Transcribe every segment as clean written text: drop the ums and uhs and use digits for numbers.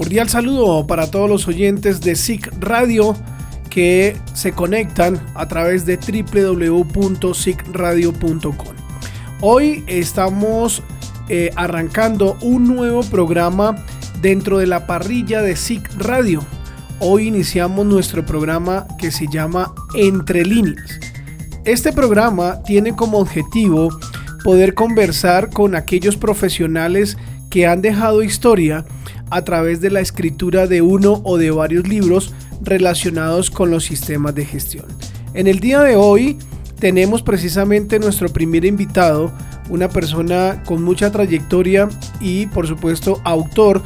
Cordial saludo para todos los oyentes de SIC Radio que se conectan a través de www.sicradio.com. Hoy estamos arrancando un nuevo programa dentro de la parrilla de SIC Radio. Hoy iniciamos nuestro programa que se llama Entre Líneas. Este programa tiene como objetivo poder conversar con aquellos profesionales que han dejado historia a través de la escritura de uno o de varios libros relacionados con los sistemas de gestión. En el día de hoy tenemos precisamente nuestro primer invitado, una persona con mucha trayectoria y por supuesto autor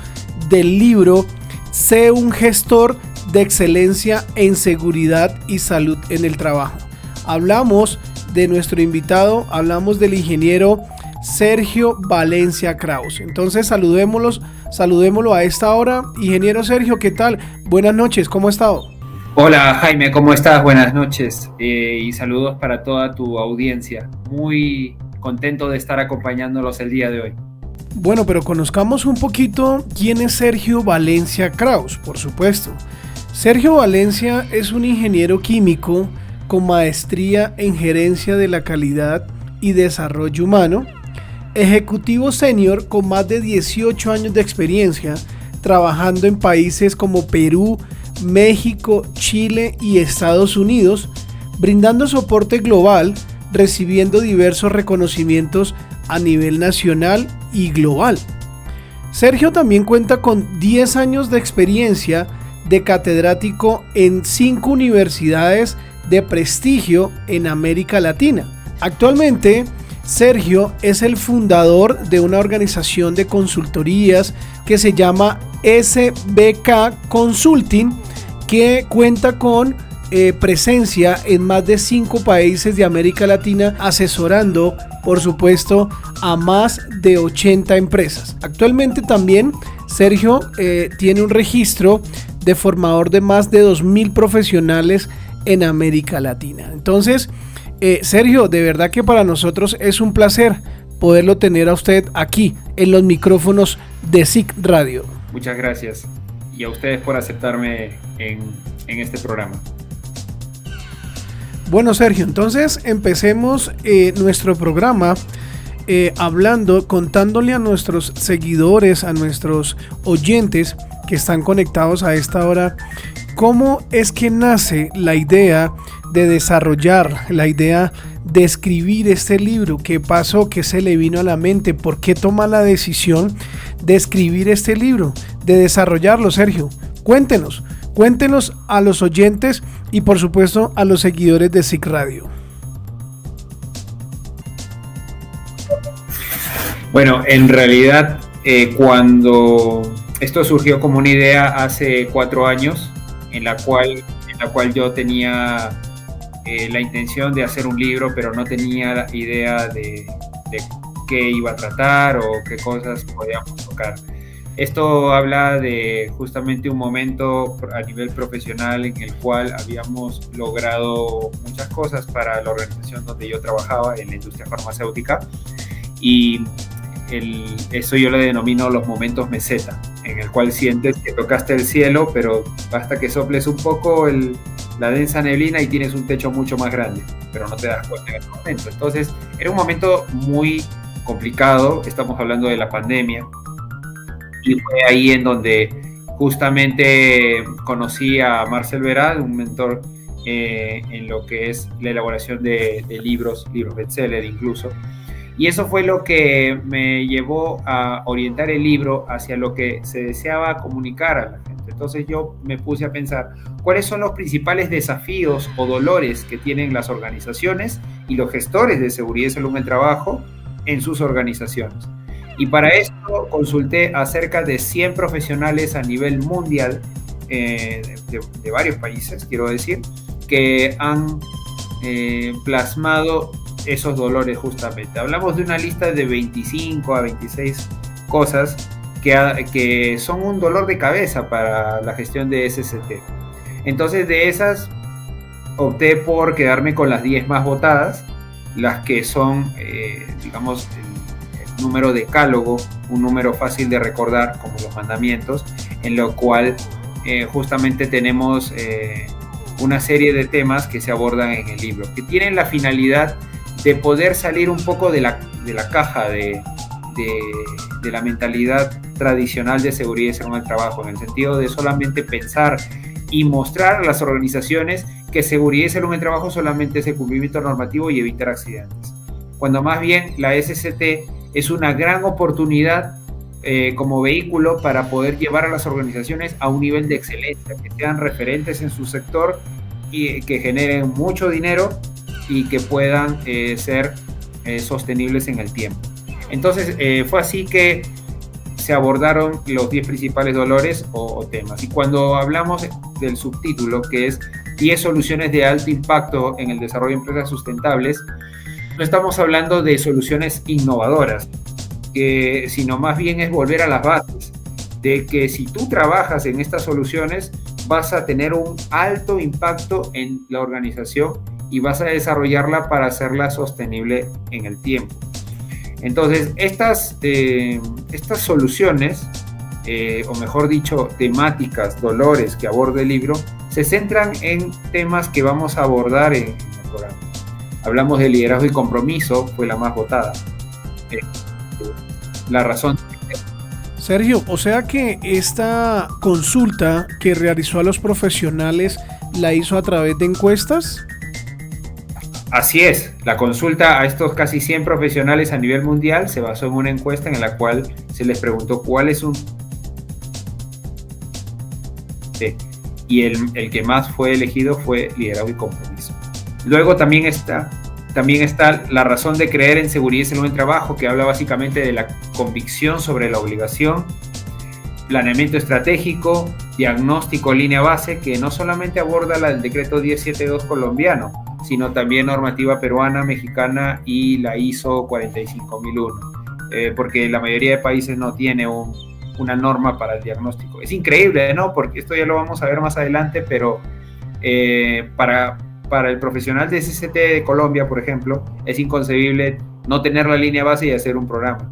del libro Sé un gestor de excelencia en seguridad y salud en el trabajo. Hablamos de nuestro invitado, hablamos del ingeniero Sergio Valencia Kraus. Entonces saludémoslo a esta hora. Ingeniero Sergio, ¿qué tal? Buenas noches, ¿cómo ha estado? Hola Jaime, ¿cómo estás? Buenas noches y saludos para toda tu audiencia. Muy contento de estar acompañándolos el día de hoy. Bueno, pero conozcamos un poquito quién es Sergio Valencia Kraus, por supuesto. Sergio Valencia es un ingeniero químico con maestría en gerencia de la calidad y desarrollo humano, ejecutivo senior con más de 18 años de experiencia trabajando en países como Perú, México, Chile y Estados Unidos, brindando soporte global, recibiendo diversos reconocimientos a nivel nacional y global. Sergio también cuenta con 10 años de experiencia de catedrático en 5 universidades de prestigio en América Latina. Actualmente, Sergio es el fundador de una organización de consultorías que se llama SBK Consulting, que cuenta con presencia en más de 5 países de América Latina, asesorando, por supuesto, a más de 80 empresas. Actualmente también Sergio tiene un registro de formador de más de 2,000 profesionales en América Latina. Entonces, Sergio, de verdad que para nosotros es un placer poderlo tener a usted aquí en los micrófonos de SIC Radio. Muchas gracias y a ustedes por aceptarme en este programa. Bueno, Sergio, entonces empecemos nuestro programa contándole a nuestros seguidores, a nuestros oyentes que están conectados a esta hora, cómo es que nace la idea de desarrollar, la idea de escribir este libro. ¿Qué pasó? ¿Qué se le vino a la mente? ¿Por qué toma la decisión de escribir este libro, de desarrollarlo, Sergio? Cuéntenos a los oyentes y por supuesto a los seguidores de SIC Radio. Bueno, en realidad cuando esto surgió como una idea hace 4 años, en la cual yo tenía la intención de hacer un libro, pero no tenía la idea de qué iba a tratar o qué cosas podíamos tocar. Esto habla de justamente un momento a nivel profesional en el cual habíamos logrado muchas cosas para la organización donde yo trabajaba, en la industria farmacéutica, y eso yo le denomino los momentos meseta, en el cual sientes que tocaste el cielo, pero basta que soples un poco la densa neblina y tienes un techo mucho más grande, pero no te das cuenta en el momento. Entonces, era un momento muy complicado, estamos hablando de la pandemia, y fue ahí en donde justamente conocí a Marcel Verad, un mentor en lo que es la elaboración de libros bestseller incluso. Y eso fue lo que me llevó a orientar el libro hacia lo que se deseaba comunicar a la gente. Entonces yo me puse a pensar cuáles son los principales desafíos o dolores que tienen las organizaciones y los gestores de seguridad y salud en el trabajo en sus organizaciones. Y para esto consulté a cerca de 100 profesionales a nivel mundial, de varios países, quiero decir, que han plasmado esos dolores justamente. Hablamos de una lista de 25 a 26 cosas que son un dolor de cabeza para la gestión de SCT. Entonces, de esas opté por quedarme con las 10 más votadas, las que son, digamos, el número decálogo, un número fácil de recordar como los mandamientos, en lo cual justamente tenemos una serie de temas que se abordan en el libro, que tienen la finalidad de poder salir un poco de la caja de la mentalidad tradicional de seguridad y salud en el trabajo, en el sentido de solamente pensar y mostrar a las organizaciones que seguridad y salud en el trabajo solamente es el cumplimiento normativo y evitar accidentes, cuando más bien la SCT es una gran oportunidad como vehículo para poder llevar a las organizaciones a un nivel de excelencia, que sean referentes en su sector y que generen mucho dinero y que puedan ser sostenibles en el tiempo. Entonces fue así que se abordaron los 10 principales dolores o temas. Y cuando hablamos del subtítulo, que es 10 soluciones de alto impacto en el desarrollo de empresas sustentables, no estamos hablando de soluciones innovadoras, sino más bien es volver a las bases, de que si tú trabajas en estas soluciones vas a tener un alto impacto en la organización y vas a desarrollarla para hacerla sostenible en el tiempo. Entonces, estas soluciones, o mejor dicho, temáticas, dolores que aborda el libro, se centran en temas que vamos a abordar en el programa. Hablamos de liderazgo y compromiso, fue la más votada. La razón. Sergio, o sea que esta consulta que realizó a los profesionales la hizo a través de encuestas. Así es, la consulta a estos casi 100 profesionales a nivel mundial se basó en una encuesta en la cual se les preguntó cuál es y el que más fue elegido fue liderazgo y compromiso. Luego también está la razón de creer en seguridad y salud en el trabajo, que habla básicamente de la convicción sobre la obligación, planeamiento estratégico, diagnóstico, línea base, que no solamente aborda el decreto 1072 colombiano, sino también normativa peruana, mexicana y la ISO 45001, porque la mayoría de países no tiene una norma para el diagnóstico. Es increíble, ¿no? Porque esto ya lo vamos a ver más adelante, pero para el profesional de SCT de Colombia, por ejemplo, es inconcebible no tener la línea base y hacer un programa.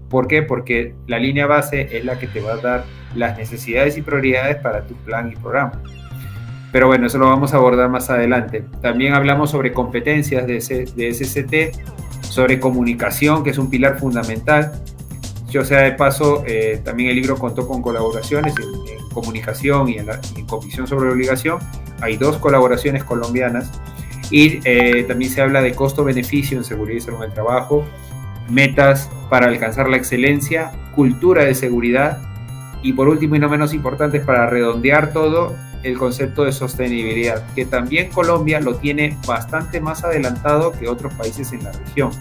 ¿Por qué? Porque la línea base es la que te va a dar las necesidades y prioridades para tu plan y programa. Pero bueno, eso lo vamos a abordar más adelante. También hablamos sobre competencias de SCT, sobre comunicación, que es un pilar fundamental. Yo sea de paso, también el libro contó con colaboraciones en comunicación y en convicción sobre la obligación. Hay 2 colaboraciones colombianas. Y también se habla de costo-beneficio en seguridad y salud en el trabajo, metas para alcanzar la excelencia, cultura de seguridad y por último y no menos importante, para redondear todo, el concepto de sostenibilidad, que también Colombia lo tiene bastante más adelantado que otros países en la región.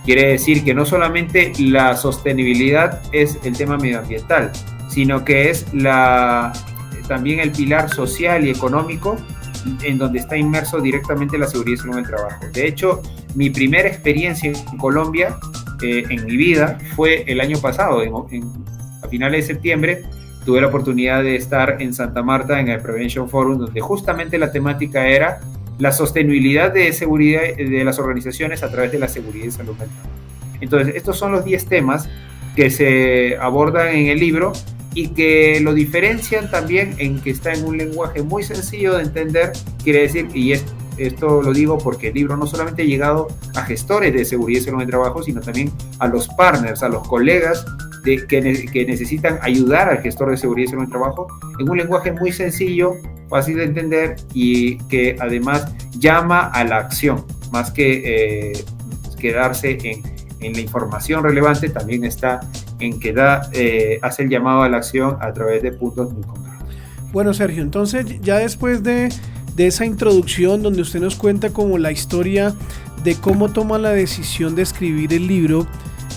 Quiere decir que no solamente la sostenibilidad es el tema medioambiental, sino que es también el pilar social y económico en donde está inmerso directamente la seguridad y salud en el trabajo. De hecho, mi primera experiencia en Colombia, en mi vida, fue el año pasado, a finales de septiembre. Tuve la oportunidad de estar en Santa Marta en el Prevention Forum, donde justamente la temática era la sostenibilidad de seguridad de las organizaciones a través de la seguridad y salud mental. Entonces, estos son los 10 temas que se abordan en el libro y que lo diferencian también en que está en un lenguaje muy sencillo de entender. Quiere decir, y esto lo digo porque el libro no solamente ha llegado a gestores de seguridad y salud en el trabajo, sino también a los partners, a los colegas que necesitan ayudar al gestor de seguridad y salud en el trabajo en un lenguaje muy sencillo, fácil de entender y que además llama a la acción, más que quedarse en la información relevante. También está en que hace el llamado a la acción a través de puntos muy concretos. Bueno, Sergio, entonces ya después de esa introducción donde usted nos cuenta como la historia de cómo toma la decisión de escribir el libro,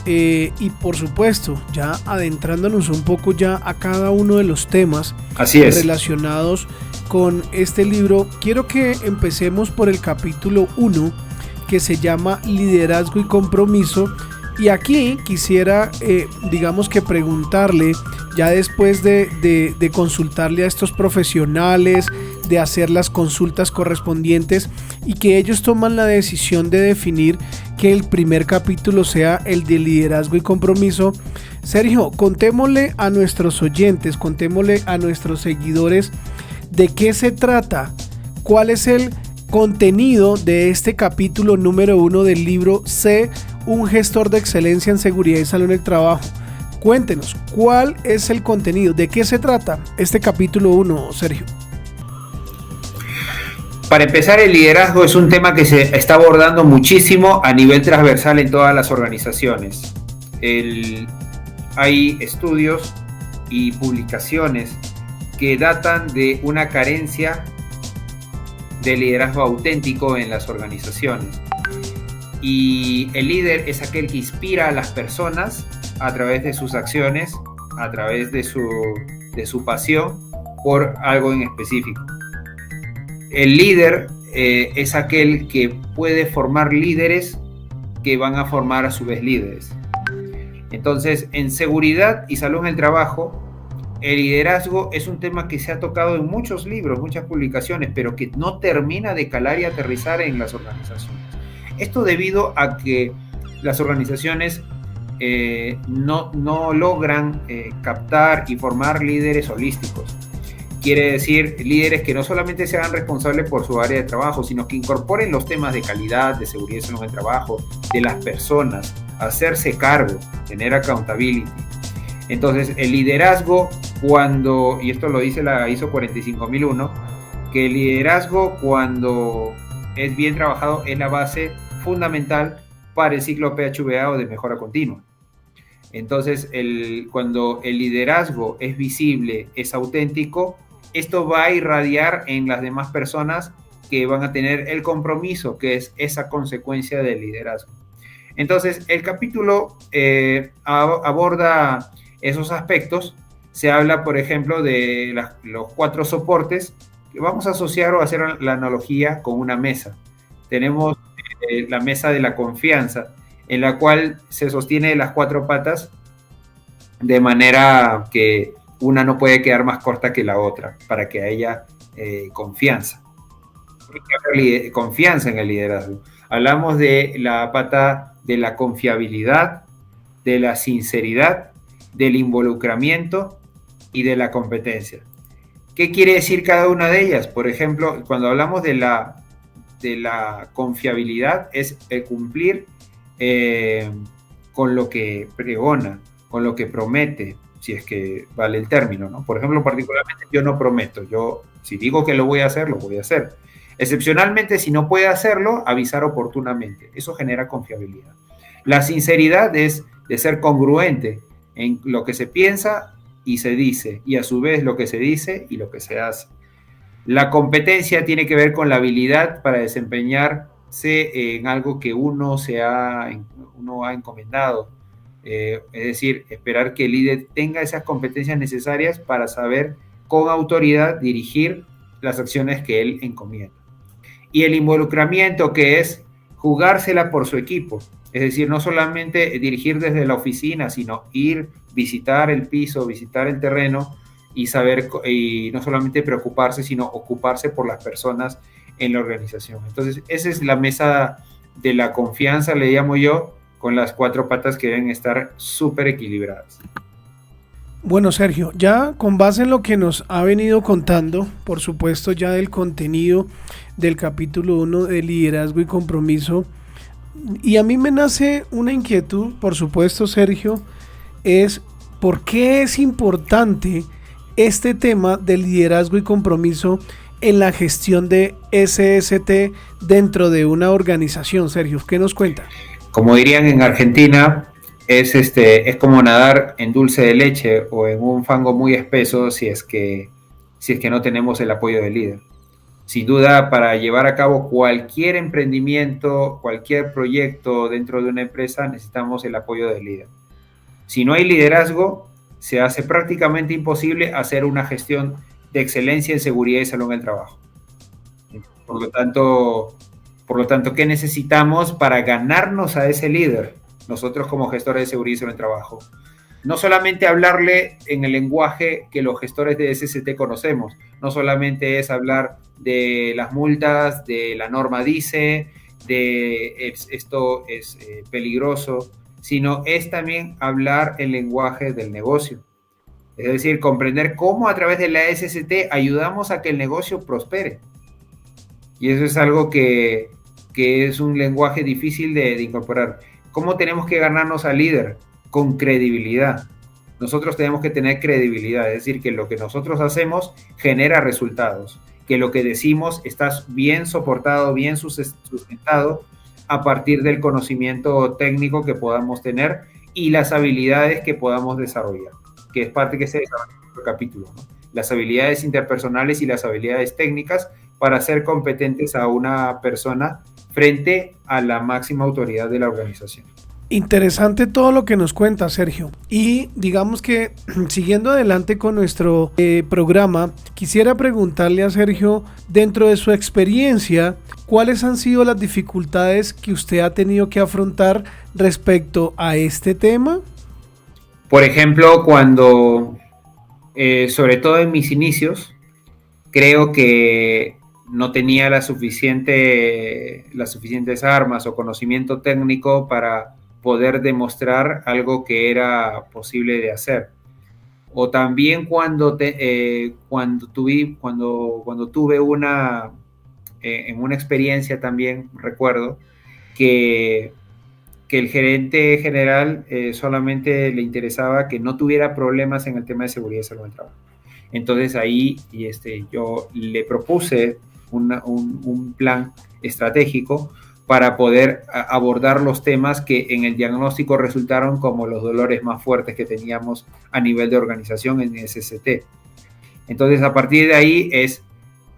y por supuesto ya adentrándonos un poco ya a cada uno de los temas relacionados con este libro, quiero que empecemos por el capítulo 1, que se llama Liderazgo y Compromiso. Y aquí quisiera, digamos que preguntarle, ya después de consultarle a estos profesionales, de hacer las consultas correspondientes y que ellos toman la decisión de definir que el primer capítulo sea el de liderazgo y compromiso. Sergio, contémosle a nuestros oyentes, contémosle a nuestros seguidores de qué se trata, cuál es el contenido de este capítulo número 1 del libro Sé un gestor de excelencia en seguridad y salud en el trabajo. Cuéntenos, ¿cuál es el contenido? ¿De qué se trata este capítulo 1, Sergio? Para empezar, el liderazgo es un tema que se está abordando muchísimo a nivel transversal en todas las organizaciones. Hay estudios y publicaciones que datan de una carencia de liderazgo auténtico en las organizaciones. Y el líder es aquel que inspira a las personas a través de sus acciones, a través de su pasión por algo en específico. El líder es aquel que puede formar líderes que van a formar a su vez líderes. Entonces, en seguridad y salud en el trabajo, el liderazgo es un tema que se ha tocado en muchos libros, muchas publicaciones, pero que no termina de calar y aterrizar en las organizaciones. Esto debido a que las organizaciones no logran captar y formar líderes holísticos. Quiere decir, líderes que no solamente se hagan responsables por su área de trabajo, sino que incorporen los temas de calidad, de seguridad y salud en el trabajo, de las personas, hacerse cargo, tener accountability. Entonces, el liderazgo y esto lo dice la ISO 45001, que el liderazgo cuando es bien trabajado es la base fundamental para el ciclo PHVA o de mejora continua. Entonces, cuando el liderazgo es visible, es auténtico, esto va a irradiar en las demás personas que van a tener el compromiso, que es esa consecuencia del liderazgo. Entonces, el capítulo aborda esos aspectos. Se habla, por ejemplo, de los 4 soportes, que vamos a asociar o hacer la analogía con una mesa. Tenemos la mesa de la confianza, en la cual se sostiene las 4 patas de manera que una no puede quedar más corta que la otra, para que haya confianza. Confianza en el liderazgo. Hablamos de la pata de la confiabilidad, de la sinceridad, del involucramiento y de la competencia. ¿Qué quiere decir cada una de ellas? Por ejemplo, cuando hablamos de la confiabilidad, es el cumplir con lo que pregona, con lo que promete, si es que vale el término, ¿no? Por ejemplo, particularmente yo no prometo, yo si digo que lo voy a hacer, lo voy a hacer. Excepcionalmente, si no puede hacerlo, avisar oportunamente. Eso genera confiabilidad. La sinceridad es de ser congruente en lo que se piensa y se dice, y a su vez lo que se dice y lo que se hace. La competencia tiene que ver con la habilidad para desempeñarse en algo que uno ha encomendado. Es decir, esperar que el líder tenga esas competencias necesarias para saber con autoridad dirigir las acciones que él encomienda. Y el involucramiento, que es jugársela por su equipo. Es decir, no solamente dirigir desde la oficina, sino ir, visitar el piso, visitar el terreno y saber, y no solamente preocuparse, sino ocuparse por las personas en la organización. Entonces, esa es la mesa de la confianza, le llamo yo, con las 4 patas que deben estar súper equilibradas. Bueno, Sergio, ya con base en lo que nos ha venido contando, por supuesto ya del contenido del capítulo 1 de liderazgo y compromiso, y a mí me nace una inquietud, por supuesto, Sergio, es ¿por qué es importante este tema del liderazgo y compromiso en la gestión de SST dentro de una organización? Sergio, ¿qué nos cuenta? Como dirían en Argentina, es como nadar en dulce de leche o en un fango muy espeso si es que no tenemos el apoyo del líder. Sin duda, para llevar a cabo cualquier emprendimiento, cualquier proyecto dentro de una empresa, necesitamos el apoyo del líder. Si no hay liderazgo, se hace prácticamente imposible hacer una gestión de excelencia en seguridad y salud en el trabajo. Por lo tanto, ¿qué necesitamos para ganarnos a ese líder? Nosotros como gestores de seguridad y salud en el trabajo. no solamente hablarle en el lenguaje que los gestores de SST conocemos, no solamente es hablar de las multas, de la norma dice, de esto es peligroso, sino es también hablar el lenguaje del negocio. Es decir, comprender cómo a través de la SST ayudamos a que el negocio prospere. Y eso es algo que es un lenguaje difícil de incorporar. ¿Cómo tenemos que ganarnos al líder? Con credibilidad. Nosotros tenemos que tener credibilidad, es decir, que lo que nosotros hacemos genera resultados, que lo que decimos está bien soportado, bien sustentado a partir del conocimiento técnico que podamos tener y las habilidades que podamos desarrollar, que es parte que se desarrolla en otro capítulo, ¿no? Las habilidades interpersonales y las habilidades técnicas para ser competentes a una persona frente a la máxima autoridad de la organización. Interesante todo lo que nos cuenta, Sergio. Y digamos que siguiendo adelante con nuestro programa, quisiera preguntarle a Sergio, dentro de su experiencia, ¿cuáles han sido las dificultades que usted ha tenido que afrontar respecto a este tema? Por ejemplo, cuando, sobre todo en mis inicios, creo que no tenía las suficientes armas o conocimiento técnico para poder demostrar algo que era posible de hacer. O también cuando tuve una, en una experiencia también, recuerdo, que el gerente general solamente le interesaba que no tuviera problemas en el tema de seguridad y salud del trabajo. Entonces ahí yo le propuse un plan estratégico para poder abordar los temas que en el diagnóstico resultaron como los dolores más fuertes que teníamos a nivel de organización en SST. Entonces, a partir de ahí es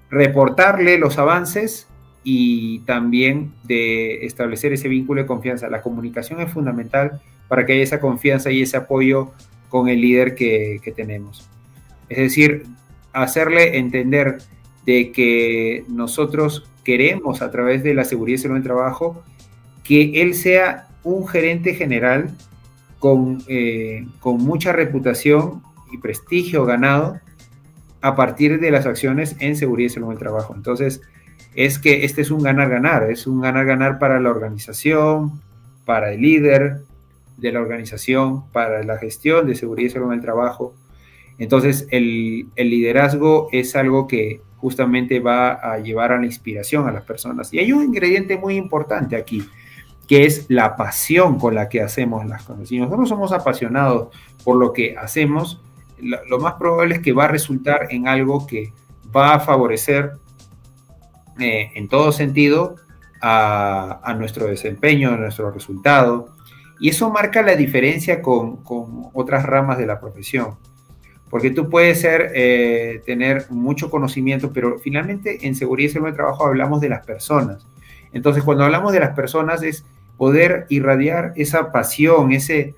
reportarle los avances y también de establecer ese vínculo de confianza. La comunicación es fundamental para que haya esa confianza y ese apoyo con el líder que tenemos. Es decir, hacerle entender de que nosotros queremos a través de la seguridad y salud del trabajo que él sea un gerente general con mucha reputación y prestigio ganado a partir de las acciones en seguridad y salud del trabajo. Entonces, es que este es un ganar-ganar, es un ganar-ganar para la organización, para el líder de la organización, para la gestión de seguridad y salud del trabajo. Entonces, el liderazgo es algo que justamente va a llevar a la inspiración a las personas. Y hay un ingrediente muy importante aquí, que es la pasión con la que hacemos las cosas. Si nosotros somos apasionados por lo que hacemos, lo más probable es que va a resultar en algo que va a favorecer en todo sentido a nuestro desempeño, a nuestro resultado. Y eso marca la diferencia con otras ramas de la profesión. Porque tú puedes tener mucho conocimiento, pero finalmente en seguridad y salud del trabajo hablamos de las personas. Entonces, cuando hablamos de las personas es poder irradiar esa pasión, ese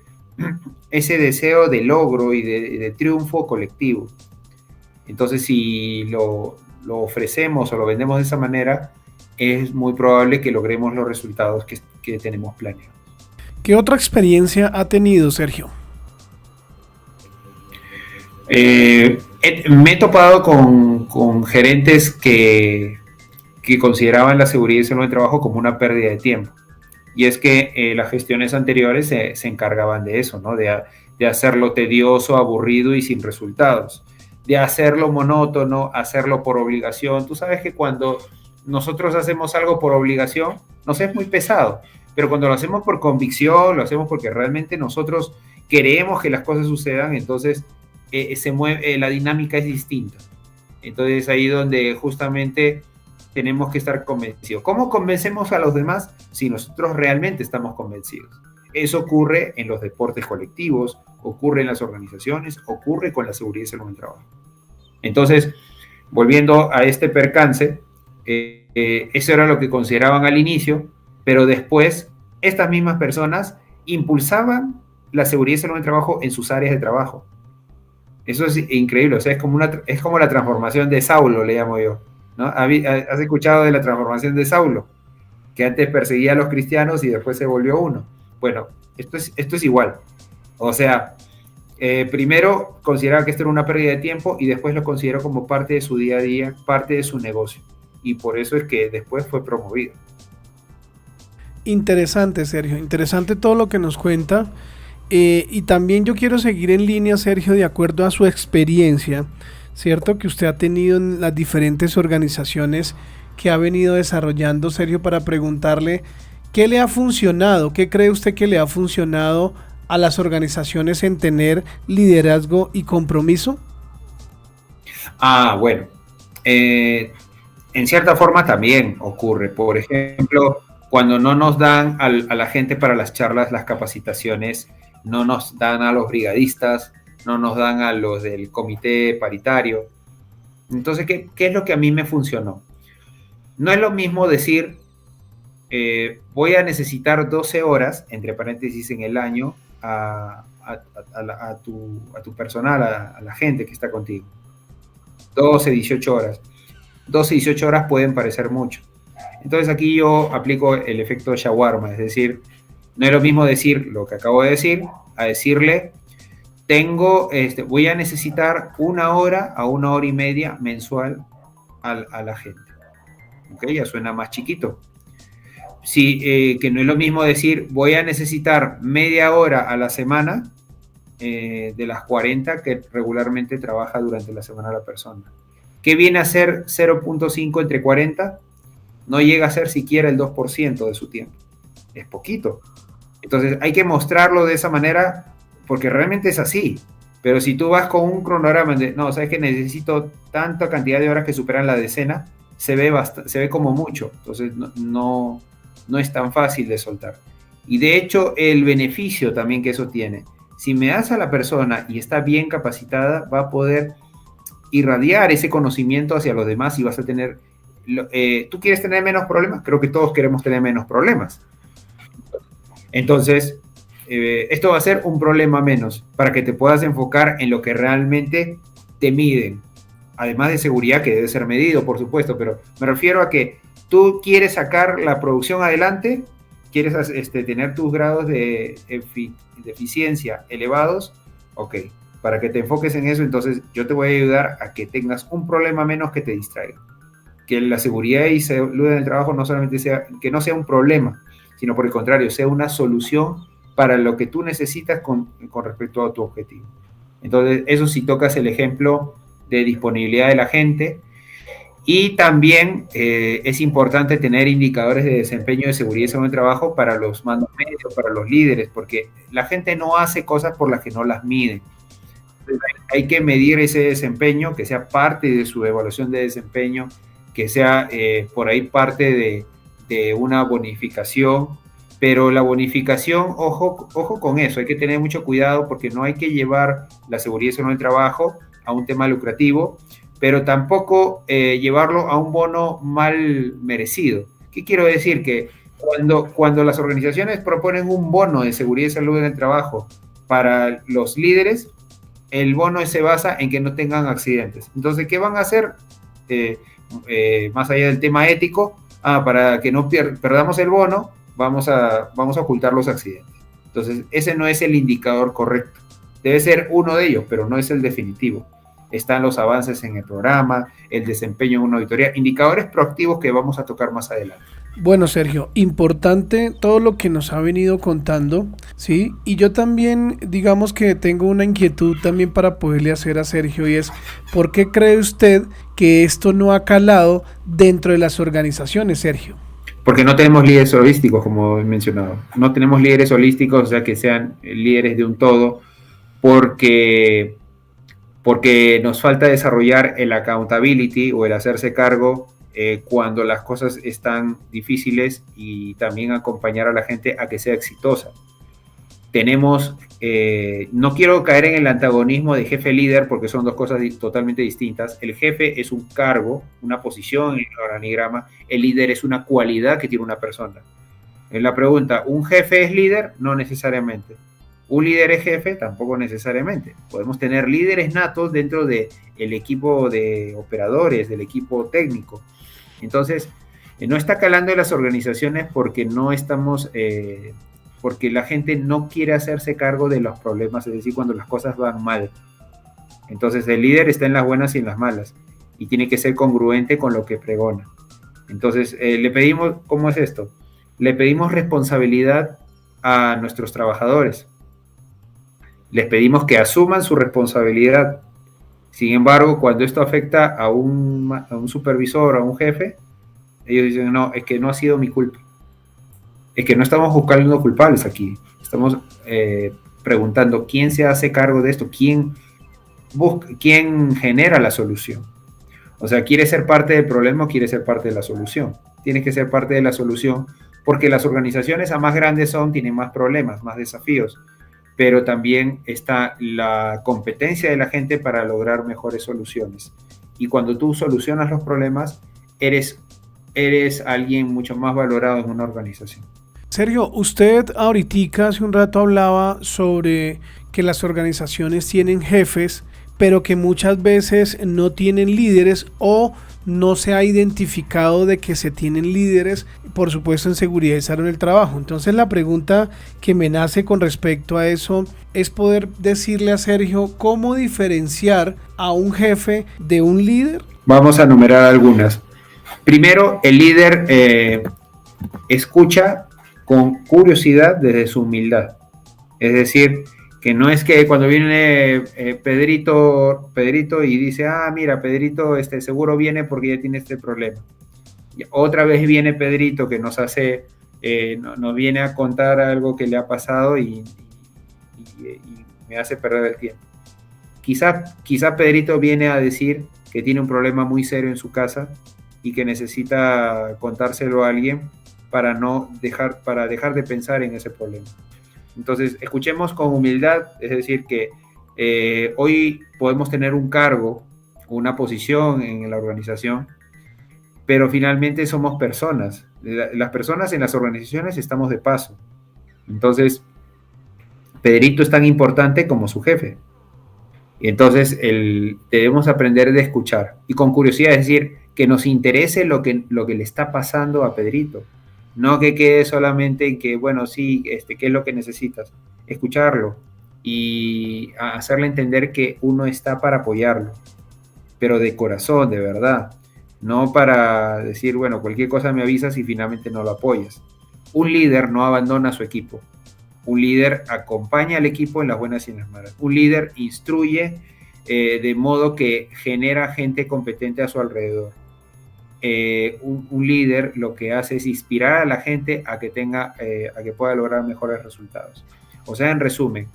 deseo de logro y de triunfo colectivo. Entonces, si lo ofrecemos o lo vendemos de esa manera, es muy probable que logremos los resultados que tenemos planeados. ¿Qué otra experiencia ha tenido, Sergio? Me he topado con gerentes que consideraban la seguridad y salud del trabajo como una pérdida de tiempo. Y es que las gestiones anteriores se encargaban de eso, ¿no? De hacerlo tedioso, aburrido y sin resultados. De hacerlo monótono, hacerlo por obligación. Tú sabes que cuando nosotros hacemos algo por obligación, nos es muy pesado. Pero cuando lo hacemos por convicción, lo hacemos porque realmente nosotros queremos que las cosas sucedan, entonces la dinámica es distinta. Entonces ahí donde justamente tenemos que estar convencidos. ¿Cómo convencemos a los demás? Si nosotros realmente estamos convencidos. Eso ocurre en los deportes colectivos, ocurre en las organizaciones, ocurre con la seguridad y salud del trabajo. Entonces, volviendo a este percance, eso era lo que consideraban al inicio, pero después estas mismas personas impulsaban la seguridad y salud del trabajo en sus áreas de trabajo. Eso es increíble, o sea, es como la transformación de Saulo, le llamo yo, ¿no? ¿Has escuchado de la transformación de Saulo? Que antes perseguía a los cristianos y después se volvió uno. Bueno, esto es igual. O sea, Primero consideraba que esto era una pérdida de tiempo y después lo consideró como parte de su día a día, parte de su negocio. Y por eso es que después fue promovido. Interesante, Sergio, interesante todo lo que nos cuenta. Y también yo quiero seguir en línea, Sergio, de acuerdo a su experiencia, ¿cierto? Que usted ha tenido en las diferentes organizaciones que ha venido desarrollando, Sergio, para preguntarle qué le ha funcionado, qué cree usted que le ha funcionado a las organizaciones en tener liderazgo y compromiso. Bueno, en cierta forma también ocurre. Por ejemplo, cuando no nos dan a la gente para las charlas, las capacitaciones, no nos dan a los brigadistas, no nos dan a los del comité paritario. Entonces, ¿qué es lo que a mí me funcionó? No es lo mismo decir, voy a necesitar 12 horas, entre paréntesis, en el año, a tu personal, a la gente que está contigo. 12, 18 horas. 12, 18 horas pueden parecer mucho. Entonces aquí yo aplico el efecto shawarma, es decir, no es lo mismo decir lo que acabo de decir, a decirle, voy a necesitar 1 hora a 1 hora y media mensual a la gente. ¿Ok? Ya suena más chiquito. Sí, que no es lo mismo decir, voy a necesitar media hora a la semana de las 40 que regularmente trabaja durante la semana la persona. ¿Qué viene a ser 0.5 entre 40? No llega a ser siquiera el 2% de su tiempo. Es poquito. Entonces hay que mostrarlo de esa manera porque realmente es así. Pero si tú vas con un cronograma de, no, sabes que necesito tanta cantidad de horas que superan la decena, se ve como mucho. Entonces no es tan fácil de soltar. Y de hecho el beneficio también que eso tiene, si me das a la persona y está bien capacitada, va a poder irradiar ese conocimiento hacia los demás y vas a tener, ¿tú quieres tener menos problemas? Creo que todos queremos tener menos problemas. Entonces, esto va a ser un problema menos para que te puedas enfocar en lo que realmente te miden. Además de seguridad, que debe ser medido, por supuesto, pero me refiero a que tú quieres sacar la producción adelante, quieres tener tus grados de eficiencia elevados, ok, para que te enfoques en eso, entonces yo te voy a ayudar a que tengas un problema menos que te distraiga. Que la seguridad y salud en el trabajo no solamente sea, que no sea un problema, sino por el contrario, sea una solución para lo que tú necesitas con respecto a tu objetivo. Entonces, eso sí tocas el ejemplo de disponibilidad de la gente. Y también es importante tener indicadores de desempeño de seguridad y salud en el trabajo para los mandos medios, para los líderes, porque la gente no hace cosas por las que no las mide. Hay que medir ese desempeño, que sea parte de su evaluación de desempeño, que sea por ahí parte de una bonificación, pero la bonificación, ojo con eso, hay que tener mucho cuidado porque no hay que llevar la seguridad y salud en el trabajo a un tema lucrativo, pero tampoco llevarlo a un bono mal merecido. ¿Qué quiero decir? Que cuando las organizaciones proponen un bono de seguridad y salud en el trabajo para los líderes, el bono se basa en que no tengan accidentes. Entonces, ¿qué van a hacer? Más allá del tema ético, para que no perdamos el bono, vamos a ocultar los accidentes. Entonces, ese no es el indicador correcto. Debe ser uno de ellos, pero no es el definitivo. Están los avances en el programa, el desempeño en una auditoría, indicadores proactivos que vamos a tocar más adelante. Bueno, Sergio, importante todo lo que nos ha venido contando, ¿sí? Y yo también, digamos que tengo una inquietud también para poderle hacer a Sergio, y es, ¿por qué cree usted que esto no ha calado dentro de las organizaciones, Sergio? Porque no tenemos líderes holísticos, como he mencionado. No tenemos líderes holísticos, o sea, que sean líderes de un todo, porque nos falta desarrollar el accountability o el hacerse cargo cuando las cosas están difíciles y también acompañar a la gente a que sea exitosa. No quiero caer en el antagonismo de jefe-líder porque son dos cosas totalmente distintas. El jefe es un cargo, una posición en el organigrama. El líder es una cualidad que tiene una persona. En la pregunta, ¿un jefe es líder? No necesariamente. ¿Un líder es jefe? Tampoco necesariamente. Podemos tener líderes natos dentro del equipo de operadores, del equipo técnico. Entonces, no está calando en las organizaciones porque no estamos porque la gente no quiere hacerse cargo de los problemas, es decir, cuando las cosas van mal. Entonces el líder está en las buenas y en las malas y tiene que ser congruente con lo que pregona. Entonces le pedimos, ¿cómo es esto? Le pedimos responsabilidad a nuestros trabajadores. Les pedimos que asuman su responsabilidad. Sin embargo, cuando esto afecta a un supervisor, a un jefe, ellos dicen, no, es que no ha sido mi culpa. Es que no estamos buscando culpables aquí. Estamos preguntando quién se hace cargo de esto, quién genera la solución. O sea, ¿quiere ser parte del problema o quiere ser parte de la solución? Tienes que ser parte de la solución porque las organizaciones a más grandes tienen más problemas, más desafíos, pero también está la competencia de la gente para lograr mejores soluciones. Y cuando tú solucionas los problemas, eres alguien mucho más valorado en una organización. Sergio, usted ahorita hace un rato hablaba sobre que las organizaciones tienen jefes, pero que muchas veces no tienen líderes o no se ha identificado de que se tienen líderes, por supuesto en seguridad y salud en el trabajo. Entonces la pregunta que me nace con respecto a eso es poder decirle a Sergio cómo diferenciar a un jefe de un líder. Vamos a enumerar algunas. Primero, el líder escucha con curiosidad desde su humildad. Es decir, que no es que cuando viene Pedrito y dice, mira, Pedrito seguro viene porque ya tiene este problema. Y otra vez viene Pedrito que nos viene a contar algo que le ha pasado y me hace perder el tiempo. Quizá Pedrito viene a decir que tiene un problema muy serio en su casa y que necesita contárselo a alguien para dejar de pensar en ese problema. Entonces, escuchemos con humildad, es decir, que hoy podemos tener un cargo, una posición en la organización, pero finalmente somos personas. Las personas en las organizaciones estamos de paso. Entonces, Pedrito es tan importante como su jefe. Y entonces, debemos aprender de escuchar. Y con curiosidad, es decir, que nos interese lo que le está pasando a Pedrito. No que quede solamente en que, bueno, sí, ¿qué es lo que necesitas? Escucharlo y hacerle entender que uno está para apoyarlo, pero de corazón, de verdad. No para decir, bueno, cualquier cosa me avisas y finalmente no lo apoyas. Un líder no abandona a su equipo. Un líder acompaña al equipo en las buenas y en las malas. Un líder instruye de modo que genera gente competente a su alrededor. Un líder lo que hace es inspirar a la gente a que pueda lograr mejores resultados. O sea, en resumen,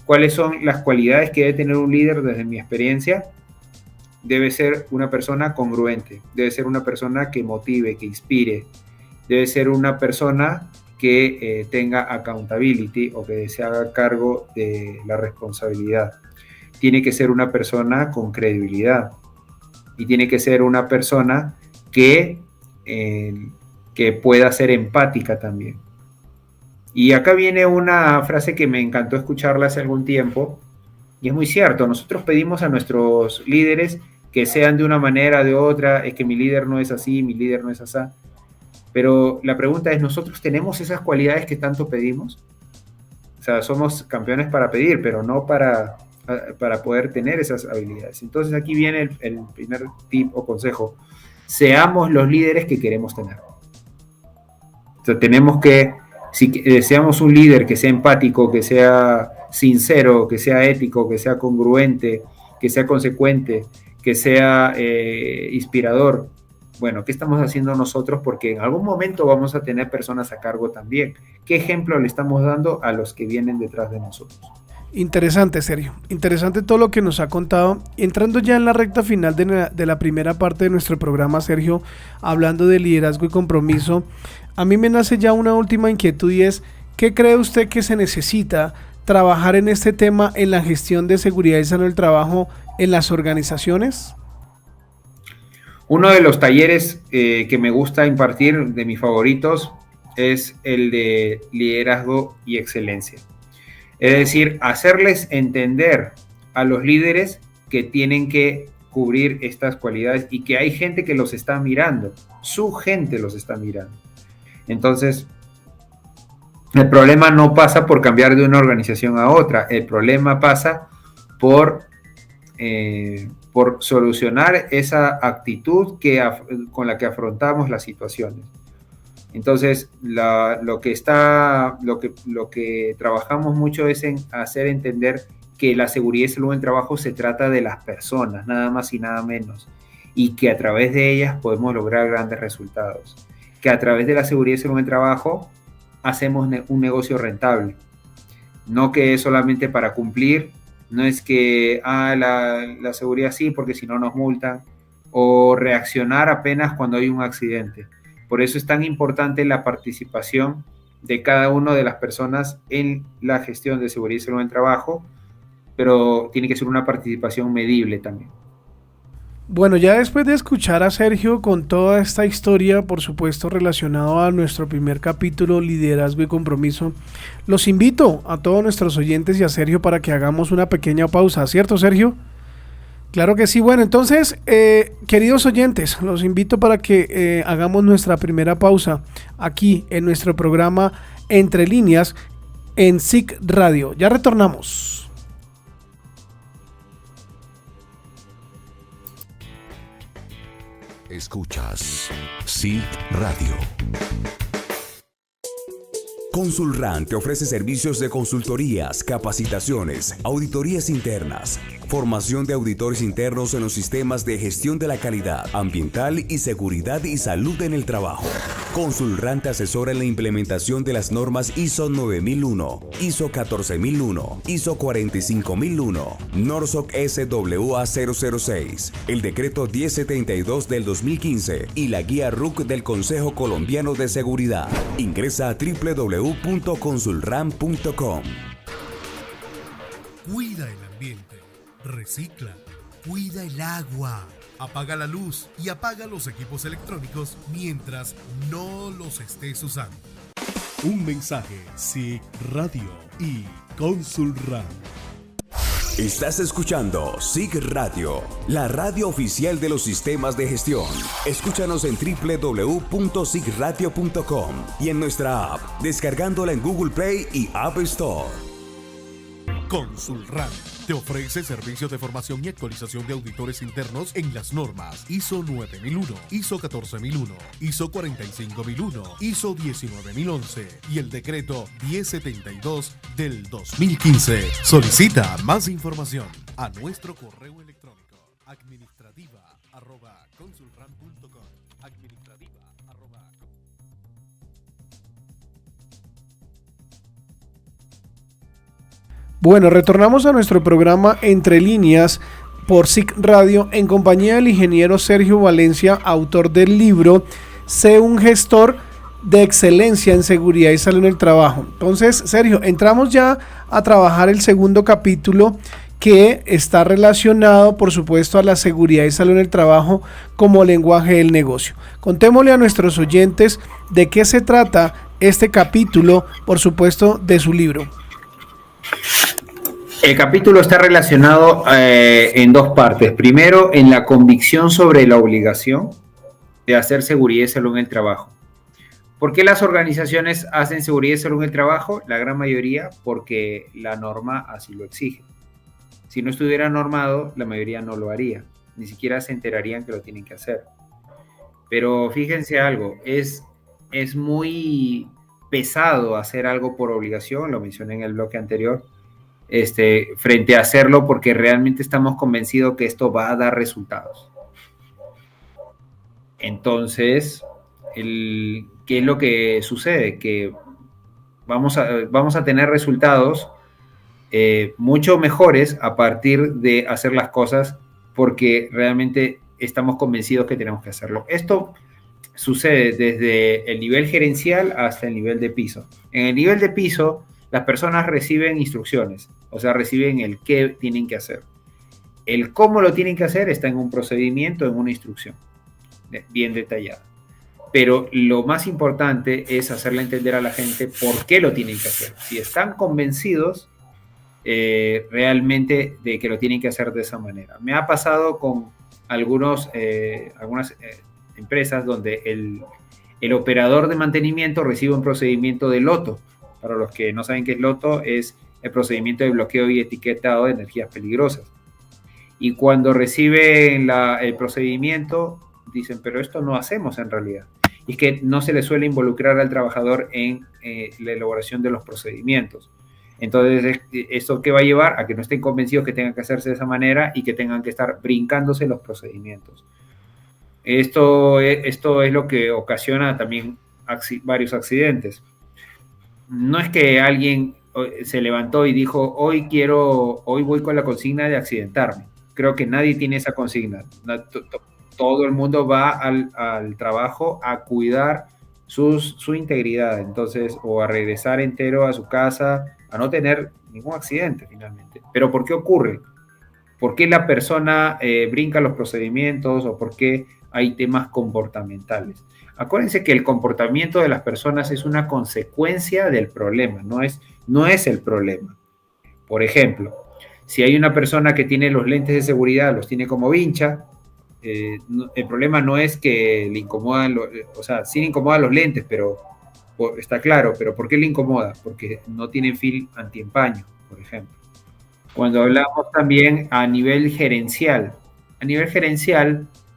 ¿cuáles son las cualidades que debe tener un líder desde mi experiencia? Debe ser una persona congruente, debe ser una persona que motive, que inspire, debe ser una persona que tenga accountability o que se haga cargo de la responsabilidad. Tiene que ser una persona con credibilidad y tiene que ser una persona que pueda ser empática también. Y acá viene una frase que me encantó escucharla hace algún tiempo, y es muy cierto. Nosotros pedimos a nuestros líderes que sean de una manera o de otra, es que mi líder no es así, mi líder no es así. Pero la pregunta es, ¿nosotros tenemos esas cualidades que tanto pedimos? O sea, somos campeones para pedir, pero no para poder tener esas habilidades. Entonces aquí viene el primer tip o consejo. Seamos los líderes que queremos tener. O sea, tenemos que, si deseamos un líder que sea empático, que sea sincero, que sea ético, que sea congruente, que sea consecuente, que sea inspirador. Bueno, ¿qué estamos haciendo nosotros? Porque en algún momento vamos a tener personas a cargo también. ¿Qué ejemplo le estamos dando a los que vienen detrás de nosotros? Interesante, Sergio. Interesante todo lo que nos ha contado. Entrando ya en la recta final de la primera parte de nuestro programa, Sergio, hablando de liderazgo y compromiso, a mí me nace ya una última inquietud y es, ¿qué cree usted que se necesita trabajar en este tema en la gestión de seguridad y salud del trabajo en las organizaciones? Uno de los talleres que me gusta impartir, de mis favoritos, es el de liderazgo y excelencia. Es decir, hacerles entender a los líderes que tienen que cubrir estas cualidades y que hay gente que los está mirando, su gente los está mirando. Entonces, El problema no pasa por cambiar de una organización a otra, el problema pasa por, por solucionar esa actitud con la que afrontamos las situaciones. Entonces, lo que trabajamos mucho es en hacer entender que la seguridad y salud en trabajo se trata de las personas, nada más y nada menos, y que a través de ellas podemos lograr grandes resultados. Que a través de la seguridad y salud en trabajo hacemos un negocio rentable. No que es solamente para cumplir, no es que la seguridad sí, porque si no nos multan, o reaccionar apenas cuando hay un accidente. Por eso es tan importante la participación de cada una de las personas en la gestión de seguridad y salud en el trabajo, pero tiene que ser una participación medible también. Bueno, ya después de escuchar a Sergio con toda esta historia, por supuesto relacionado a nuestro primer capítulo, liderazgo y compromiso, los invito a todos nuestros oyentes y a Sergio para que hagamos una pequeña pausa, ¿cierto, Sergio? Claro que sí. Bueno, entonces, queridos oyentes, los invito para que hagamos nuestra primera pausa aquí en nuestro programa Entre Líneas en SIC Radio. Ya retornamos. Escuchas SIC Radio. Consulran te ofrece servicios de consultorías, capacitaciones, auditorías internas, formación de auditores internos en los sistemas de gestión de la calidad ambiental y seguridad y salud en el trabajo. Consulran te asesora en la implementación de las normas ISO 9001, ISO 14001, ISO 45001, NORSOC SWA 006, el decreto 1072 del 2015 y la guía RUC del Consejo Colombiano de Seguridad. Ingresa a www.consulran.com. Cuida el ambiente, recicla, cuida el agua, apaga la luz y apaga los equipos electrónicos mientras no los estés usando. Un mensaje SIC Radio y Consulran. Estás escuchando SIC Radio, la radio oficial de los sistemas de gestión. Escúchanos en www.sicradio.com y en nuestra app, descargándola en Google Play y App Store. Consulran te ofrece servicios de formación y actualización de auditores internos en las normas ISO 9001, ISO 14001, ISO 45001, ISO 19011 y el decreto 1072 del 2015. Solicita más información a nuestro correo electrónico administrativa@consulran.com. Bueno, retornamos a nuestro programa Entre Líneas por SIC Radio en compañía del ingeniero Sergio Valencia, autor del libro Sé un gestor de excelencia en seguridad y salud en el trabajo. Entonces, Sergio, entramos ya a trabajar el segundo capítulo que está relacionado, por supuesto, a la seguridad y salud en el trabajo como lenguaje del negocio. Contémosle a nuestros oyentes de qué se trata este capítulo, por supuesto, de su libro. El capítulo está relacionado en dos partes. Primero, en la convicción sobre la obligación de hacer seguridad y salud en el trabajo. ¿Por qué las organizaciones hacen seguridad y salud en el trabajo? La gran mayoría porque la norma así lo exige. Si no estuviera normado, la mayoría no lo haría. Ni siquiera se enterarían que lo tienen que hacer. Pero fíjense algo, es muy pesado hacer algo por obligación, lo mencioné en el bloque anterior, frente a hacerlo porque realmente estamos convencidos que esto va a dar resultados. Entonces, ¿qué es lo que sucede? Que vamos a tener resultados mucho mejores a partir de hacer las cosas porque realmente estamos convencidos que tenemos que hacerlo. Esto sucede desde el nivel gerencial hasta el nivel de piso. En el nivel de piso, las personas reciben instrucciones, o sea, reciben el qué tienen que hacer. El cómo lo tienen que hacer está en un procedimiento, en una instrucción bien detallada. Pero lo más importante es hacerle entender a la gente por qué lo tienen que hacer. Si están convencidos realmente de que lo tienen que hacer de esa manera. Me ha pasado con algunas empresas donde el operador de mantenimiento recibe un procedimiento de loto Para los que no saben qué es LOTO, es el procedimiento de bloqueo y etiquetado de energías peligrosas. Y cuando reciben el procedimiento, dicen, pero esto no hacemos en realidad. Y es que no se le suele involucrar al trabajador en la elaboración de los procedimientos. Entonces, ¿esto qué va a llevar? A que no estén convencidos que tengan que hacerse de esa manera y que tengan que estar brincándose los procedimientos. Esto es lo que ocasiona también varios accidentes. No es que alguien se levantó y dijo, hoy voy con la consigna de accidentarme. Creo que nadie tiene esa consigna. Todo el mundo va al trabajo a cuidar su integridad, entonces, o a regresar entero a su casa, a no tener ningún accidente finalmente. Pero ¿por qué ocurre? ¿Por qué la persona brinca los procedimientos o por qué hay temas comportamentales? Acuérdense que el comportamiento de las personas es una consecuencia del problema, no es el problema. Por ejemplo, si hay una persona que tiene los lentes de seguridad, los tiene como vincha, el problema no es que le incomodan, o sea, sí le incomodan los lentes, pero está claro, pero ¿por qué le incomoda? Porque no tienen film antiempaño, por ejemplo. Cuando hablamos también a nivel gerencial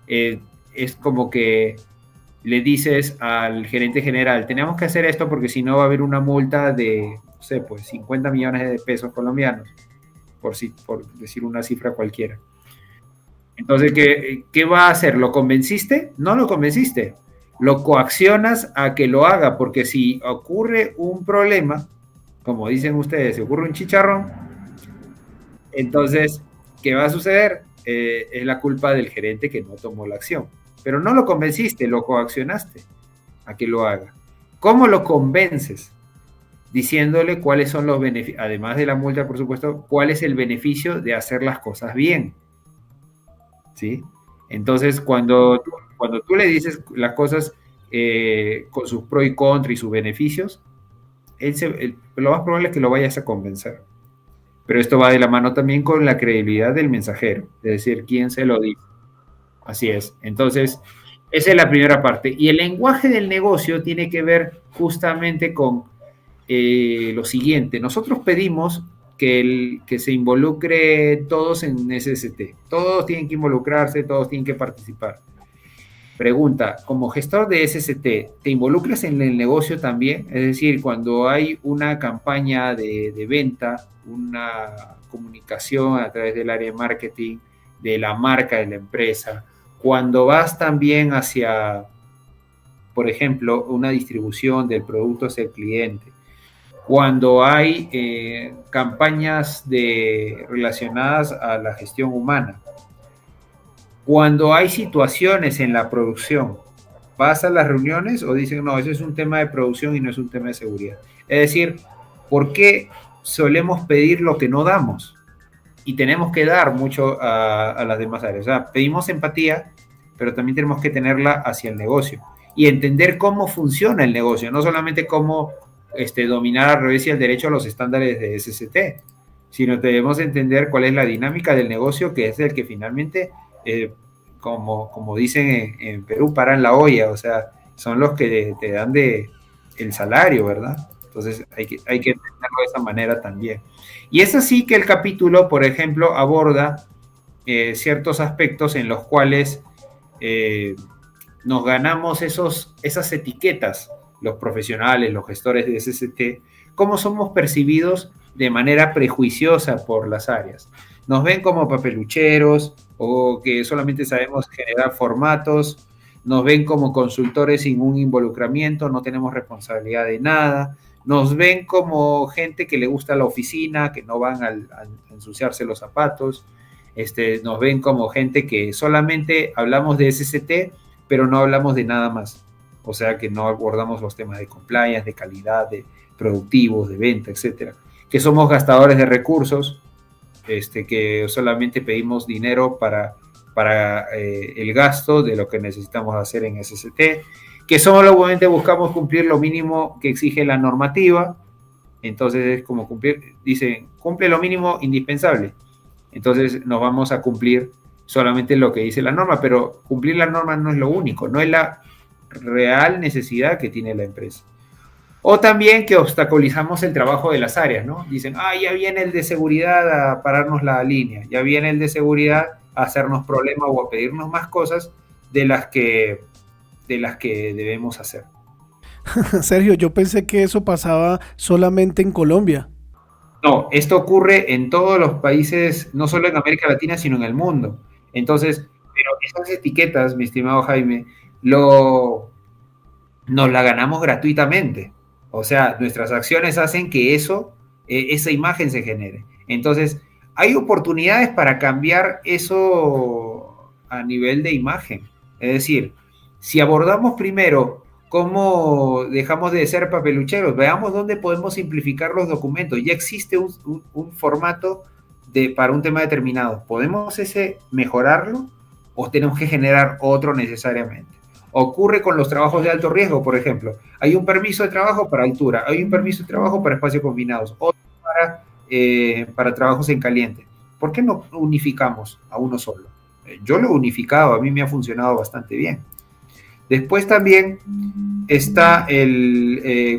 es como que le dices al gerente general, tenemos que hacer esto porque si no va a haber una multa de, no sé, pues 50 millones de pesos colombianos, por decir una cifra cualquiera. Entonces, ¿qué va a hacer? ¿Lo convenciste? No lo convenciste. Lo coaccionas a que lo haga, porque si ocurre un problema, como dicen ustedes, si ocurre un chicharrón, entonces, ¿qué va a suceder? Es la culpa del gerente que no tomó la acción. Pero no lo convenciste, lo coaccionaste a que lo haga. ¿Cómo lo convences? Diciéndole cuáles son los beneficios, además de la multa, por supuesto, cuál es el beneficio de hacer las cosas bien. ¿Sí? Entonces, cuando tú le dices las cosas con sus pros y contras y sus beneficios, lo más probable es que lo vayas a convencer. Pero esto va de la mano también con la credibilidad del mensajero, es decir, quién se lo dice. Así es. Entonces, esa es la primera parte. Y el lenguaje del negocio tiene que ver justamente con lo siguiente. Nosotros pedimos que se involucre todos en SST. Todos tienen que involucrarse, todos tienen que participar. Pregunta, como gestor de SST, ¿te involucras en el negocio también? Es decir, cuando hay una campaña de venta, una comunicación a través del área de marketing, de la marca de la empresa, cuando vas también hacia, por ejemplo, una distribución del producto hacia el cliente, cuando hay campañas relacionadas a la gestión humana, cuando hay situaciones en la producción, ¿vas a las reuniones o dicen, no, eso es un tema de producción y no es un tema de seguridad? Es decir, ¿por qué solemos pedir lo que no damos? Y tenemos que dar mucho a las demás áreas. O sea, pedimos empatía, pero también tenemos que tenerla hacia el negocio y entender cómo funciona el negocio, no solamente cómo dominar al revés y al derecho a los estándares de SST, sino debemos entender cuál es la dinámica del negocio, que es el que finalmente, como dicen en Perú, paran la olla, o sea, son los que te dan el salario, ¿verdad? Entonces hay que entenderlo de esa manera también. Y es así que el capítulo, por ejemplo, aborda ciertos aspectos en los cuales nos ganamos esas etiquetas, los profesionales, los gestores de SST, cómo somos percibidos de manera prejuiciosa por las áreas. Nos ven como papelucheros o que solamente sabemos generar formatos, nos ven como consultores sin un involucramiento, no tenemos responsabilidad de nada, nos ven como gente que le gusta la oficina, que no van a ensuciarse los zapatos, nos ven como gente que solamente hablamos de SST, pero no hablamos de nada más. O sea, que no abordamos los temas de compliance, de calidad, de productivos, de venta, etcétera. Que somos gastadores de recursos, que solamente pedimos dinero para el gasto de lo que necesitamos hacer en SST, que solamente buscamos cumplir lo mínimo que exige la normativa. Entonces es como dicen, cumple lo mínimo indispensable. Entonces nos vamos a cumplir solamente lo que dice la norma, pero cumplir la norma no es lo único, no es la real necesidad que tiene la empresa. O también que obstaculizamos el trabajo de las áreas, ¿no? Dicen, ya viene el de seguridad a pararnos la línea, ya viene el de seguridad a hacernos problemas o a pedirnos más cosas de las que debemos hacer. Sergio, yo pensé que eso pasaba solamente en Colombia. No, esto ocurre en todos los países, no solo en América Latina, sino en el mundo. Entonces, pero esas etiquetas, mi estimado Jaime, nos la ganamos gratuitamente. O sea, nuestras acciones hacen que esa imagen se genere. Entonces, hay oportunidades para cambiar eso a nivel de imagen. Es decir, si abordamos primero cómo dejamos de ser papelucheros, veamos dónde podemos simplificar los documentos. Ya existe un formato para un tema determinado. ¿Podemos mejorarlo o tenemos que generar otro necesariamente? Ocurre con los trabajos de alto riesgo, por ejemplo. Hay un permiso de trabajo para altura, hay un permiso de trabajo para espacios confinados, otro para trabajos en caliente. ¿Por qué no unificamos a uno solo? Yo lo he unificado, a mí me ha funcionado bastante bien. Después también está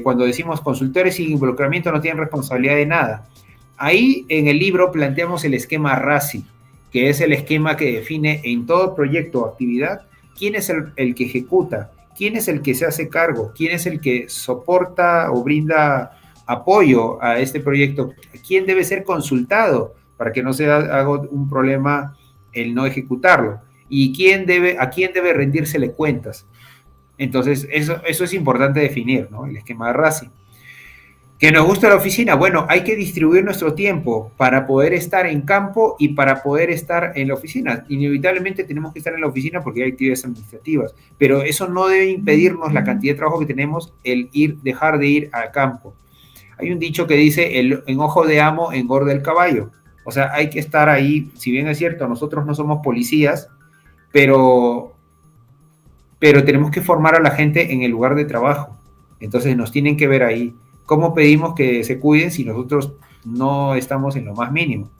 cuando decimos consultores sin involucramiento no tienen responsabilidad de nada. Ahí en el libro planteamos el esquema RACI, que es el esquema que define en todo proyecto o actividad quién es el que ejecuta, quién es el que se hace cargo, quién es el que soporta o brinda apoyo a este proyecto, quién debe ser consultado para que no se haga un problema el no ejecutarlo, y a quién debe rendírsele cuentas. Entonces, eso es importante definir, ¿no? El esquema de RACI. ¿Que nos gusta la oficina? Bueno, hay que distribuir nuestro tiempo para poder estar en campo y para poder estar en la oficina. Inevitablemente tenemos que estar en la oficina porque hay actividades administrativas, pero eso no debe impedirnos la cantidad de trabajo que tenemos, dejar de ir a campo. Hay un dicho que dice, en ojo de amo engorda el caballo. O sea, hay que estar ahí, si bien es cierto, nosotros no somos policías, pero tenemos que formar a la gente en el lugar de trabajo. Entonces nos tienen que ver ahí. ¿Cómo pedimos que se cuiden si nosotros no estamos en lo más mínimo?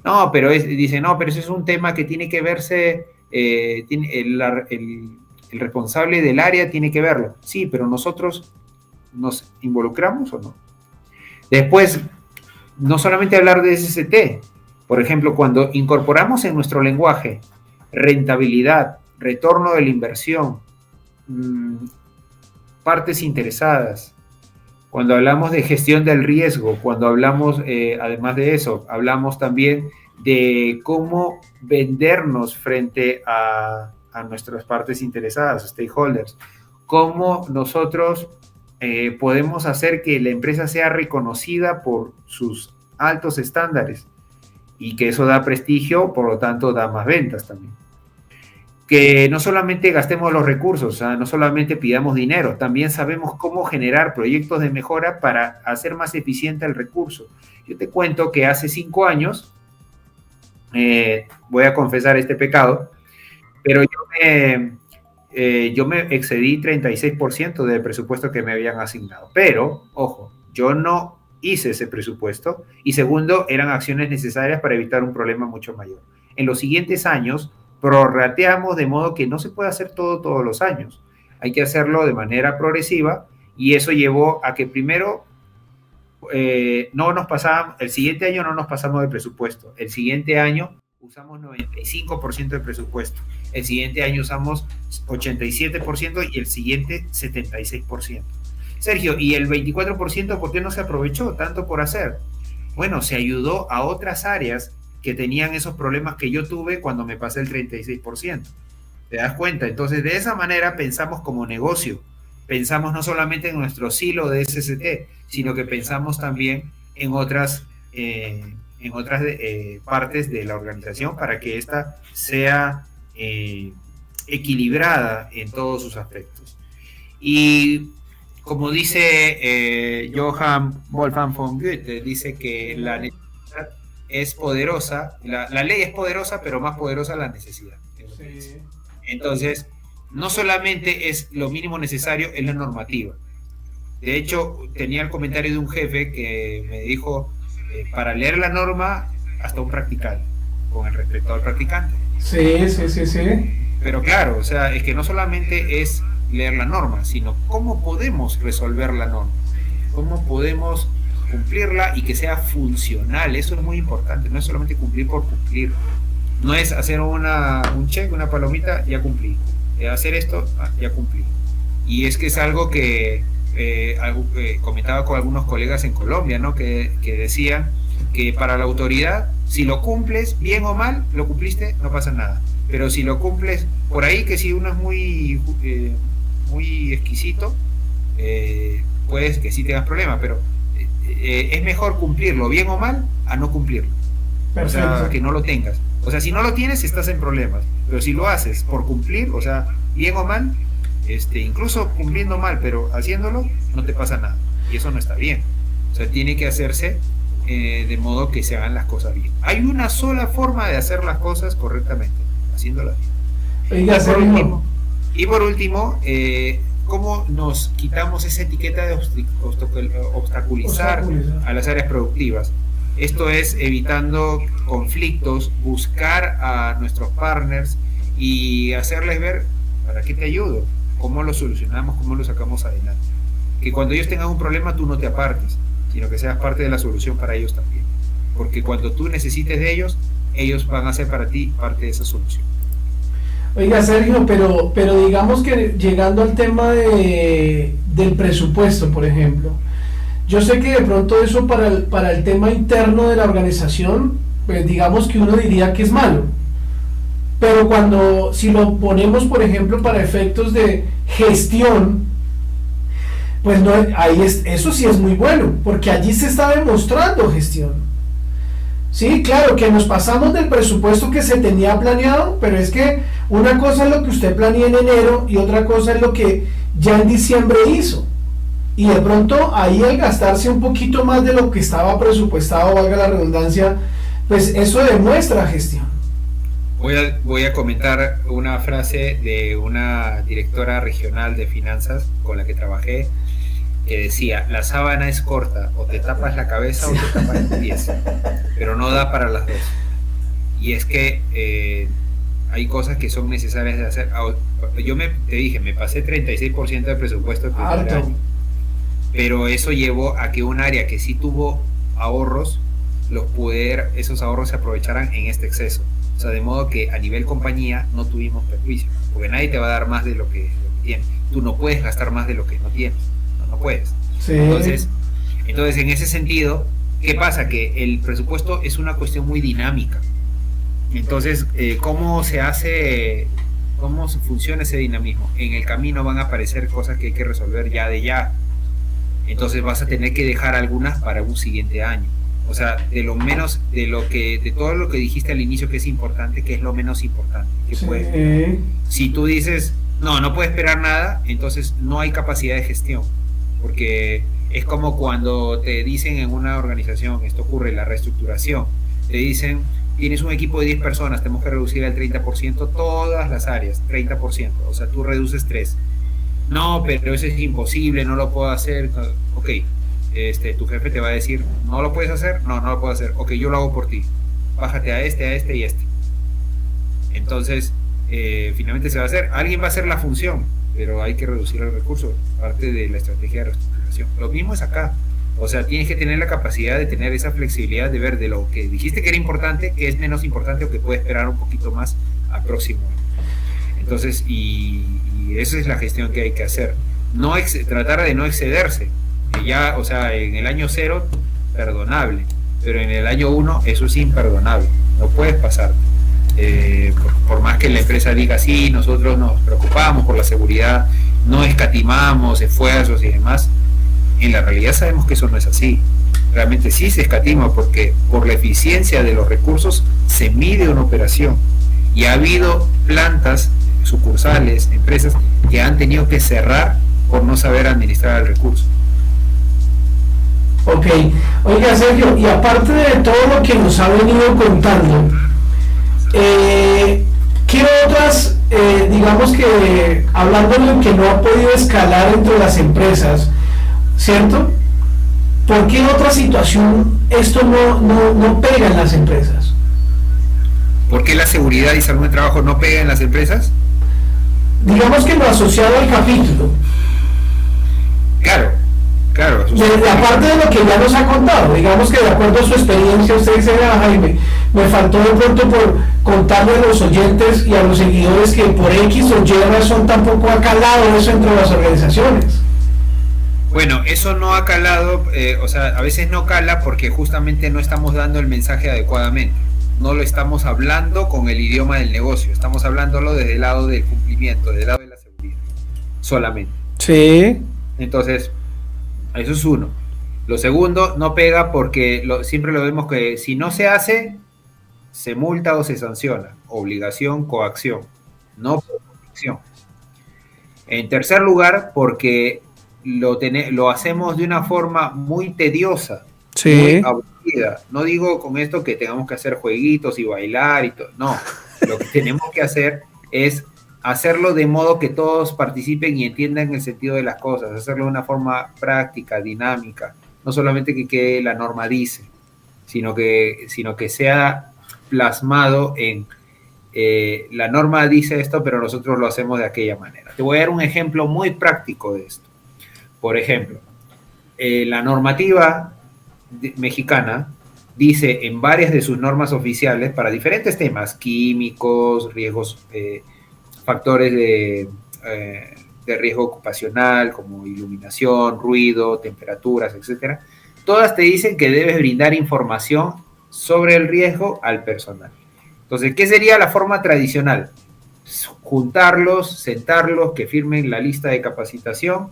No, pero dice, no, pero ese es un tema que tiene que verse, el responsable del área tiene que verlo. Sí, pero nosotros nos involucramos o no. Después, no solamente hablar de SST. Por ejemplo, cuando incorporamos en nuestro lenguaje rentabilidad, retorno de la inversión, partes interesadas, cuando hablamos de gestión del riesgo, cuando hablamos, además de eso, hablamos también de cómo vendernos frente a nuestras partes interesadas, stakeholders, cómo nosotros podemos hacer que la empresa sea reconocida por sus altos estándares y que eso da prestigio, por lo tanto da más ventas también. Que no solamente gastemos los recursos, o sea, no solamente pidamos dinero, también sabemos cómo generar proyectos de mejora para hacer más eficiente el recurso. Yo te cuento que hace 5 años, voy a confesar este pecado, pero yo me excedí 36% del presupuesto que me habían asignado. Pero, ojo, yo no hice ese presupuesto y segundo, eran acciones necesarias para evitar un problema mucho mayor. En los siguientes años, prorrateamos de modo que no se puede hacer todo todos los años. Hay que hacerlo de manera progresiva y eso llevó a que primero el siguiente año no nos pasamos del presupuesto. El siguiente año usamos 95% del presupuesto. El siguiente año usamos 87% y el siguiente 76%. Sergio, ¿y el 24% por qué no se aprovechó tanto por hacer? Bueno, se ayudó a otras áreas que tenían esos problemas que yo tuve cuando me pasé el 36%. ¿Te das cuenta? Entonces, de esa manera pensamos como negocio. Pensamos no solamente en nuestro silo de SST, sino que pensamos también en otras partes de la organización para que ésta sea equilibrada en todos sus aspectos. Y como dice Johann Wolfgang von Goethe, dice que la necesidad es poderosa, la ley es poderosa, pero más poderosa la necesidad. Sí. Entonces, no solamente es lo mínimo necesario, es la normativa. De hecho, tenía el comentario de un jefe que me dijo, para leer la norma, hasta un practicante, con el respeto al practicante. Sí. Pero claro, o sea, es que no solamente es leer la norma, sino cómo podemos resolver la norma. cómo podemos cumplirla y que sea funcional. Eso es muy importante, no es solamente cumplir por cumplir. No es hacer un check, una palomita, ya cumplí. Hacer esto, ya cumplí. Y es que es algo que comentaba con algunos colegas en Colombia, ¿no? Que decían que para la autoridad, si lo cumples, bien o mal, lo cumpliste, no pasa nada. Pero si lo cumples por ahí, que si uno es muy exquisito, puedes que sí tengas problemas, pero es mejor cumplirlo bien o mal a no cumplirlo. Perfecto. O sea, que no lo tengas. O sea, si no lo tienes, estás en problemas. Pero si lo haces por cumplir, o sea, bien o mal, incluso cumpliendo mal, pero haciéndolo, no te pasa nada. Y eso no está bien. O sea, tiene que hacerse de modo que se hagan las cosas bien. Hay una sola forma de hacer las cosas correctamente, haciéndolas bien. Oiga, y por último, ¿cómo nos quitamos esa etiqueta de obstaculizar a las áreas productivas? Esto es evitando conflictos, buscar a nuestros partners y hacerles ver para qué te ayudo, cómo lo solucionamos, cómo lo sacamos adelante. Que cuando ellos tengan un problema tú no te apartes, sino que seas parte de la solución para ellos también. Porque cuando tú necesites de ellos, ellos van a ser para ti parte de esa solución. Oiga, Sergio, pero digamos que llegando al tema del presupuesto, por ejemplo, yo sé que de pronto eso para el tema interno de la organización, pues digamos que uno diría que es malo. Pero si lo ponemos, por ejemplo, para efectos de gestión, pues no, eso sí es muy bueno, porque allí se está demostrando gestión. Sí, claro, que nos pasamos del presupuesto que se tenía planeado, pero es que una cosa es lo que usted planea en enero y otra cosa es lo que ya en diciembre hizo. Y de pronto ahí al gastarse un poquito más de lo que estaba presupuestado, valga la redundancia, pues eso demuestra gestión. Voy a comentar una frase de una directora regional de finanzas con la que trabajé, que decía: la sábana es corta, o te tapas la cabeza o te tapas los pies, pero no da para las dos. Y es que hay cosas que son necesarias de hacer. Yo te dije, me pasé 36% del presupuesto el primer año, pero eso llevó a que un área que sí tuvo ahorros, esos ahorros se aprovecharan en este exceso. O sea, de modo que a nivel compañía no tuvimos perjuicio, porque nadie te va a dar más de lo que tienes. Tú no puedes gastar más de lo que no tienes, no puedes. Sí. Entonces, en ese sentido, ¿qué pasa? Que el presupuesto es una cuestión muy dinámica. Entonces, ¿cómo funciona ese dinamismo? En el camino van a aparecer cosas que hay que resolver ya de ya. Entonces vas a tener que dejar algunas para un siguiente año. O sea, de todo lo que dijiste al inicio que es importante, que es lo menos importante. Si tú dices, no puedes esperar nada, entonces no hay capacidad de gestión. Porque es como cuando te dicen en una organización, esto ocurre, la reestructuración, te dicen, tienes un equipo de 10 personas, tenemos que reducir al 30% todas las áreas, 30%, o sea, tú reduces 3. No, pero eso es imposible, no lo puedo hacer. Ok, tu jefe te va a decir, ¿no lo puedes hacer? No lo puedo hacer. Ok, yo lo hago por ti. Bájate a este y este. Entonces, finalmente se va a hacer. Alguien va a hacer la función, pero hay que reducir el recurso, parte de la estrategia de reestructuración. Lo mismo es acá. O sea, tienes que tener la capacidad de tener esa flexibilidad de ver de lo que dijiste que era importante, que es menos importante o que puede esperar un poquito más al próximo año. Entonces, y esa es la gestión que hay que hacer. Tratar de no excederse. Ya, o sea, en el año 0, perdonable, pero en el año 1 eso es imperdonable. No puedes pasar. Por más que la empresa diga, sí, nosotros nos preocupamos por la seguridad, no escatimamos esfuerzos y demás, en la realidad sabemos que eso no es así. Realmente sí se escatima, porque por la eficiencia de los recursos se mide una operación, y ha habido plantas, sucursales, empresas que han tenido que cerrar por no saber administrar el recurso. Ok, oiga, Sergio, y aparte de todo lo que nos ha venido contando, ¿qué otras, digamos que hablando de lo que no ha podido escalar entre las empresas, ¿cierto? ¿Por qué en otra situación esto no pega en las empresas? ¿Por qué la seguridad y salud de trabajo no pega en las empresas? Digamos que lo asociado al capítulo. Claro, Claro. De aparte de lo que ya nos ha contado, digamos que de acuerdo a su experiencia, usted dice, Jaime, me faltó de pronto por contarle a los oyentes y a los seguidores que por X o Y razón tampoco ha calado eso entre las organizaciones. Bueno, eso no ha calado, o sea, a veces no cala porque justamente no estamos dando el mensaje adecuadamente. No lo estamos hablando con el idioma del negocio, estamos hablándolo desde el lado del cumplimiento, desde el lado de la seguridad, solamente. Sí. Entonces, eso es uno. Lo segundo, no pega porque siempre lo vemos que si no se hace, se multa o se sanciona. Obligación, coacción, no protección. En tercer lugar, porque lo hacemos de una forma muy tediosa, sí, muy aburrida. No digo con esto que tengamos que hacer jueguitos y bailar y todo. No, lo que tenemos que hacer es hacerlo de modo que todos participen y entiendan el sentido de las cosas, hacerlo de una forma práctica, dinámica, no solamente que la norma dice, sino que sea plasmado en la norma dice esto, pero nosotros lo hacemos de aquella manera. Te voy a dar un ejemplo muy práctico de esto. Por ejemplo, la normativa mexicana dice en varias de sus normas oficiales para diferentes temas, químicos, riesgos, factores de riesgo ocupacional como iluminación, ruido, temperaturas, etcétera. Todas te dicen que debes brindar información sobre el riesgo al personal. Entonces, ¿qué sería la forma tradicional? Juntarlos, sentarlos, que firmen la lista de capacitación,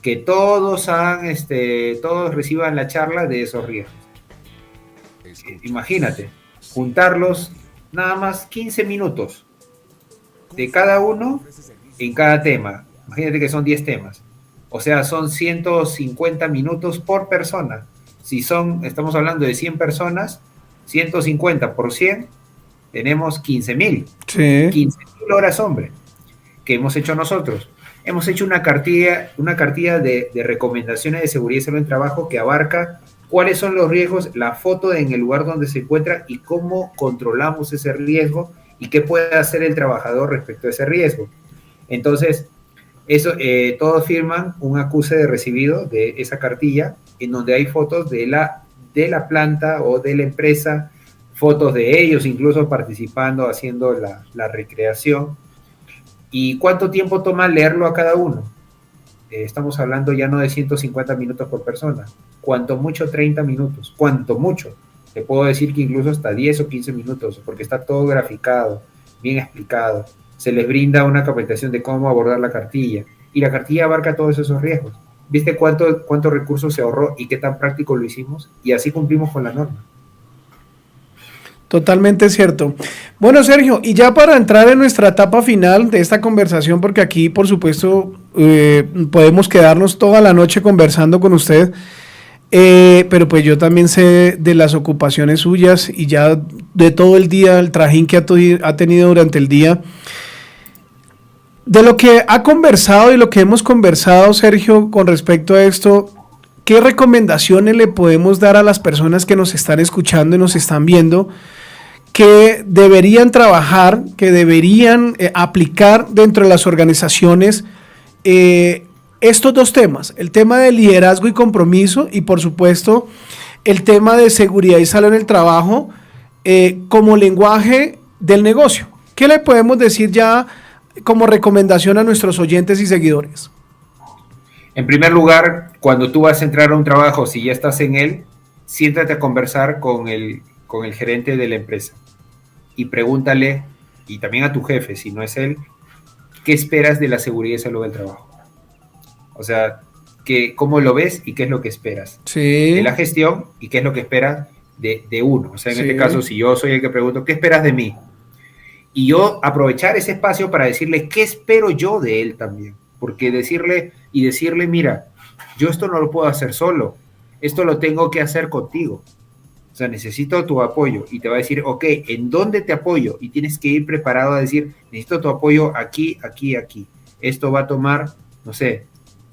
que todos reciban la charla de esos riesgos. Imagínate, juntarlos nada más 15 minutos de cada uno en cada tema. Imagínate que son 10 temas. O sea, son 150 minutos por persona. Si estamos hablando de 100 personas, 150 por 100, tenemos 15.000. sí. 15.000 horas, hombre, que hemos hecho nosotros. Hemos hecho una cartilla de recomendaciones de seguridad y salud en trabajo que abarca cuáles son los riesgos, la foto en el lugar donde se encuentra y cómo controlamos ese riesgo y qué puede hacer el trabajador respecto a ese riesgo. Entonces, eso, todos firman un acuse de recibido de esa cartilla en donde hay fotos de la planta o de la empresa, fotos de ellos incluso participando, haciendo la recreación. ¿Y cuánto tiempo toma leerlo a cada uno? Estamos hablando ya no de 150 minutos por persona, cuanto mucho 30 minutos, cuanto mucho. Te puedo decir que incluso hasta 10 o 15 minutos, porque está todo graficado, bien explicado. Se les brinda una capacitación de cómo abordar la cartilla, y la cartilla abarca todos esos riesgos. ¿Viste cuántos recursos se ahorró y qué tan práctico lo hicimos? Y así cumplimos con la norma. Totalmente cierto. Bueno, Sergio, y ya para entrar en nuestra etapa final de esta conversación, porque aquí, por supuesto, podemos quedarnos toda la noche conversando con usted, pero pues yo también sé de las ocupaciones suyas y ya de todo el día, el trajín que ha tenido durante el día. De lo que ha conversado y lo que hemos conversado, Sergio, con respecto a esto, ¿qué recomendaciones le podemos dar a las personas que nos están escuchando y nos están viendo, que deberían trabajar, que deberían aplicar dentro de las organizaciones estos dos temas? El tema de liderazgo y compromiso y, por supuesto, el tema de seguridad y salud en el trabajo como lenguaje del negocio. ¿Qué le podemos decir ya como recomendación a nuestros oyentes y seguidores? En primer lugar, cuando tú vas a entrar a un trabajo, si ya estás en él, siéntate a conversar con el gerente de la empresa y pregúntale, y también a tu jefe, si no es él, ¿qué esperas de la seguridad y salud del trabajo? O sea, ¿cómo lo ves y qué es lo que esperas? Sí. De la gestión y qué es lo que esperas de uno. O sea, en Sí. este caso, si yo soy el que pregunto, ¿qué esperas de mí? Y yo aprovechar ese espacio para decirle, ¿qué espero yo de él también? Porque decirle, mira, yo esto no lo puedo hacer solo, esto lo tengo que hacer contigo. O sea, necesito tu apoyo. Y te va a decir, ok, ¿en dónde te apoyo? Y tienes que ir preparado a decir, necesito tu apoyo aquí, aquí, aquí. Esto va a tomar, no sé,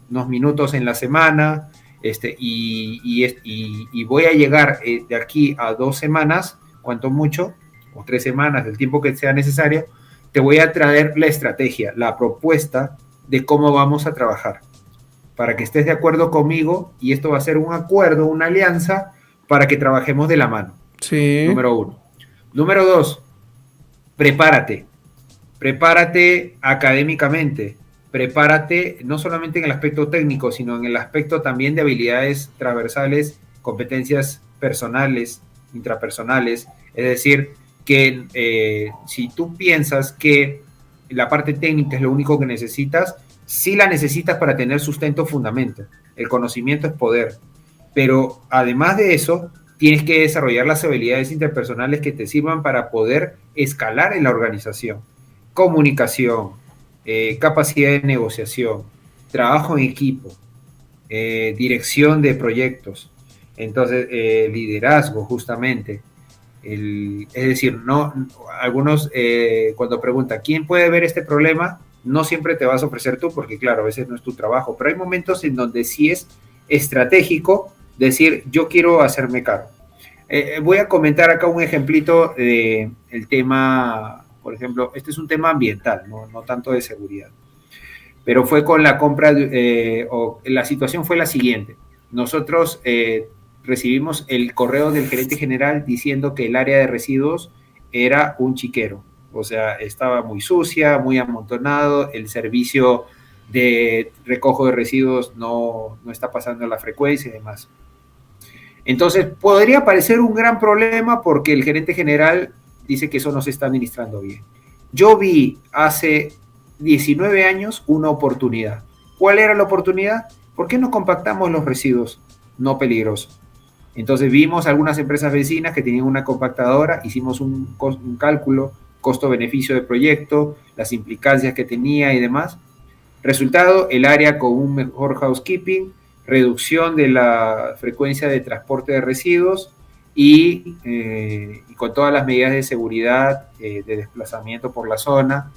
unos minutos en la semana, y voy a llegar de aquí a 2 semanas, cuanto mucho, o 3 semanas, el tiempo que sea necesario, te voy a traer la estrategia, la propuesta de cómo vamos a trabajar. para que estés de acuerdo conmigo y esto va a ser un acuerdo, una alianza para que trabajemos de la mano. Sí. Número 1. Número 2, prepárate. Prepárate académicamente. Prepárate no solamente en el aspecto técnico, sino en el aspecto también de habilidades transversales, competencias personales, intrapersonales. Es decir, que si tú piensas que la parte técnica es lo único que necesitas, sí la necesitas para tener sustento, fundamento. El conocimiento es poder. Pero además de eso, tienes que desarrollar las habilidades interpersonales que te sirvan para poder escalar en la organización. Comunicación, capacidad de negociación, trabajo en equipo, dirección de proyectos, entonces liderazgo justamente. Es decir, no, algunos cuando preguntan ¿quién puede ver este problema? No siempre te vas a ofrecer tú, porque claro, a veces no es tu trabajo, pero hay momentos en donde sí es estratégico decir yo quiero hacerme cargo. Voy a comentar acá un ejemplito del tema. Por ejemplo, este es un tema ambiental, no tanto de seguridad. Pero fue con la compra, la situación fue la siguiente. Nosotros recibimos el correo del gerente general diciendo que el área de residuos era un chiquero. O sea, estaba muy sucia, muy amontonado, el servicio de recojo de residuos no está pasando la frecuencia y demás. Entonces, podría parecer un gran problema porque el gerente general dice que eso no se está administrando bien. Yo vi hace 19 años una oportunidad. ¿Cuál era la oportunidad? ¿Por qué no compactamos los residuos no peligrosos? Entonces vimos algunas empresas vecinas que tenían una compactadora, hicimos un cálculo, costo-beneficio de proyecto, las implicancias que tenía y demás. Resultado, el área con un mejor housekeeping, reducción de la frecuencia de transporte de residuos, y con todas las medidas de seguridad, de desplazamiento por la zona,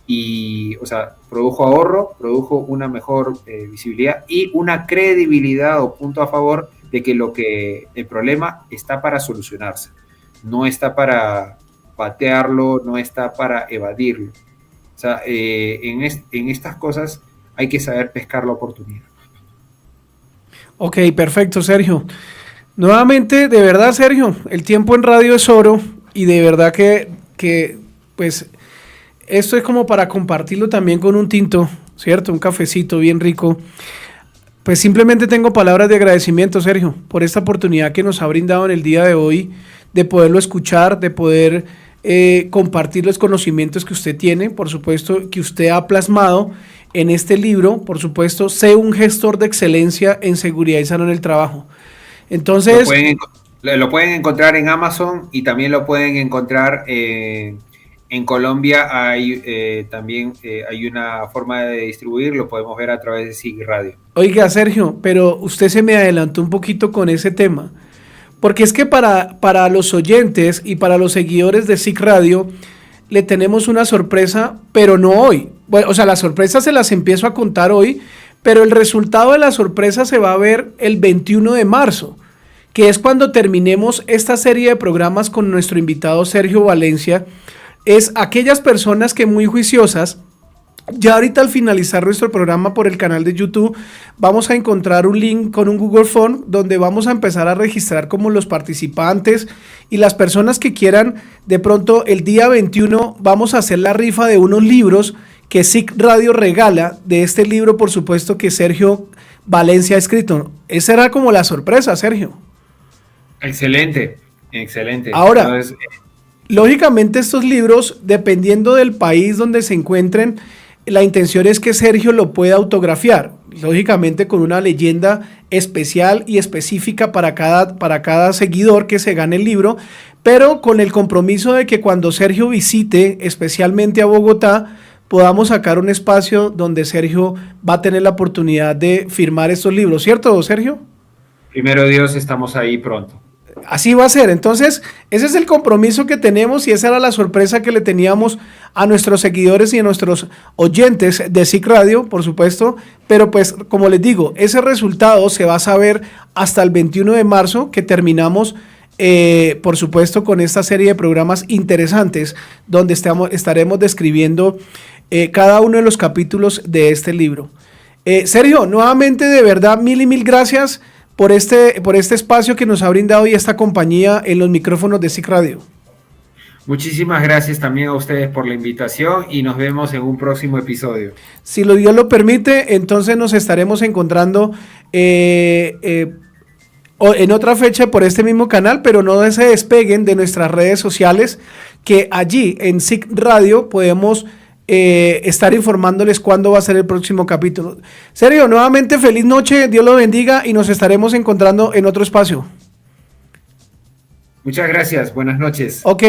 y, o sea, produjo ahorro, produjo una mejor visibilidad y una credibilidad o punto a favor de que el problema está para solucionarse, no está para patearlo, no está para evadirlo. O sea, en estas cosas hay que saber pescar la oportunidad. Ok, perfecto, Sergio. Nuevamente, de verdad, Sergio, el tiempo en radio es oro y de verdad que pues esto es como para compartirlo también con un tinto, ¿cierto? Un cafecito bien rico. Pues simplemente tengo palabras de agradecimiento, Sergio, por esta oportunidad que nos ha brindado en el día de hoy, de poderlo escuchar, de poder compartir los conocimientos que usted tiene, por supuesto, que usted ha plasmado en este libro, por supuesto, Sé un gestor de excelencia en seguridad y salud en el trabajo. Entonces, lo pueden encontrar en Amazon y también lo pueden encontrar en Colombia. También hay una forma de distribuir, lo podemos ver a través de SIG Radio. Oiga, Sergio, pero usted se me adelantó un poquito con ese tema, porque es que para los oyentes y para los seguidores de SIG Radio le tenemos una sorpresa, pero no hoy. Bueno, o sea, las sorpresas se las empiezo a contar hoy, pero el resultado de la sorpresa se va a ver el 21 de marzo, que es cuando terminemos esta serie de programas con nuestro invitado Sergio Valencia. Es aquellas personas que muy juiciosas, ya ahorita al finalizar nuestro programa por el canal de YouTube, vamos a encontrar un link con un Google Form donde vamos a empezar a registrar como los participantes y las personas que quieran. De pronto el día 21 vamos a hacer la rifa de unos libros que SIG Radio regala, de este libro por supuesto que Sergio Valencia ha escrito. Esa era como la sorpresa, Sergio. Excelente, excelente. Ahora, entonces, lógicamente estos libros, dependiendo del país donde se encuentren, la intención es que Sergio lo pueda autografiar, lógicamente con una leyenda especial y específica para cada seguidor que se gane el libro, pero con el compromiso de que cuando Sergio visite especialmente a Bogotá, podamos sacar un espacio donde Sergio va a tener la oportunidad de firmar estos libros, ¿cierto, Sergio? Primero Dios, estamos ahí pronto. Así va a ser. Entonces, ese es el compromiso que tenemos y esa era la sorpresa que le teníamos a nuestros seguidores y a nuestros oyentes de SIG Radio, por supuesto. Pero pues, como les digo, ese resultado se va a saber hasta el 21 de marzo, que terminamos, por supuesto, con esta serie de programas interesantes donde estaremos describiendo cada uno de los capítulos de este libro. Sergio, nuevamente de verdad mil y mil gracias por este espacio que nos ha brindado y esta compañía en los micrófonos de SIC Radio. Muchísimas gracias también a ustedes por la invitación y nos vemos en un próximo episodio. Si Dios lo permite, entonces nos estaremos encontrando en otra fecha por este mismo canal, pero no se despeguen de nuestras redes sociales, que allí en SIC Radio podemos estar informándoles cuándo va a ser el próximo capítulo. Sergio, nuevamente feliz noche, Dios lo bendiga y nos estaremos encontrando en otro espacio. Muchas gracias, buenas noches. Ok,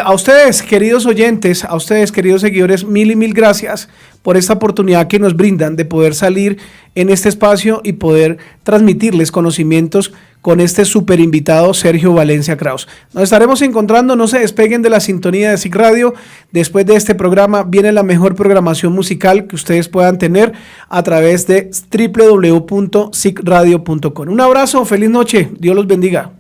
a ustedes, queridos oyentes, a ustedes, queridos seguidores, mil y mil gracias por esta oportunidad que nos brindan de poder salir en este espacio y poder transmitirles conocimientos con este súper invitado Sergio Valencia Kraus. Nos estaremos encontrando, no se despeguen de la sintonía de SIC Radio. Después de este programa viene la mejor programación musical que ustedes puedan tener a través de www.sicradio.com. Un abrazo, feliz noche, Dios los bendiga.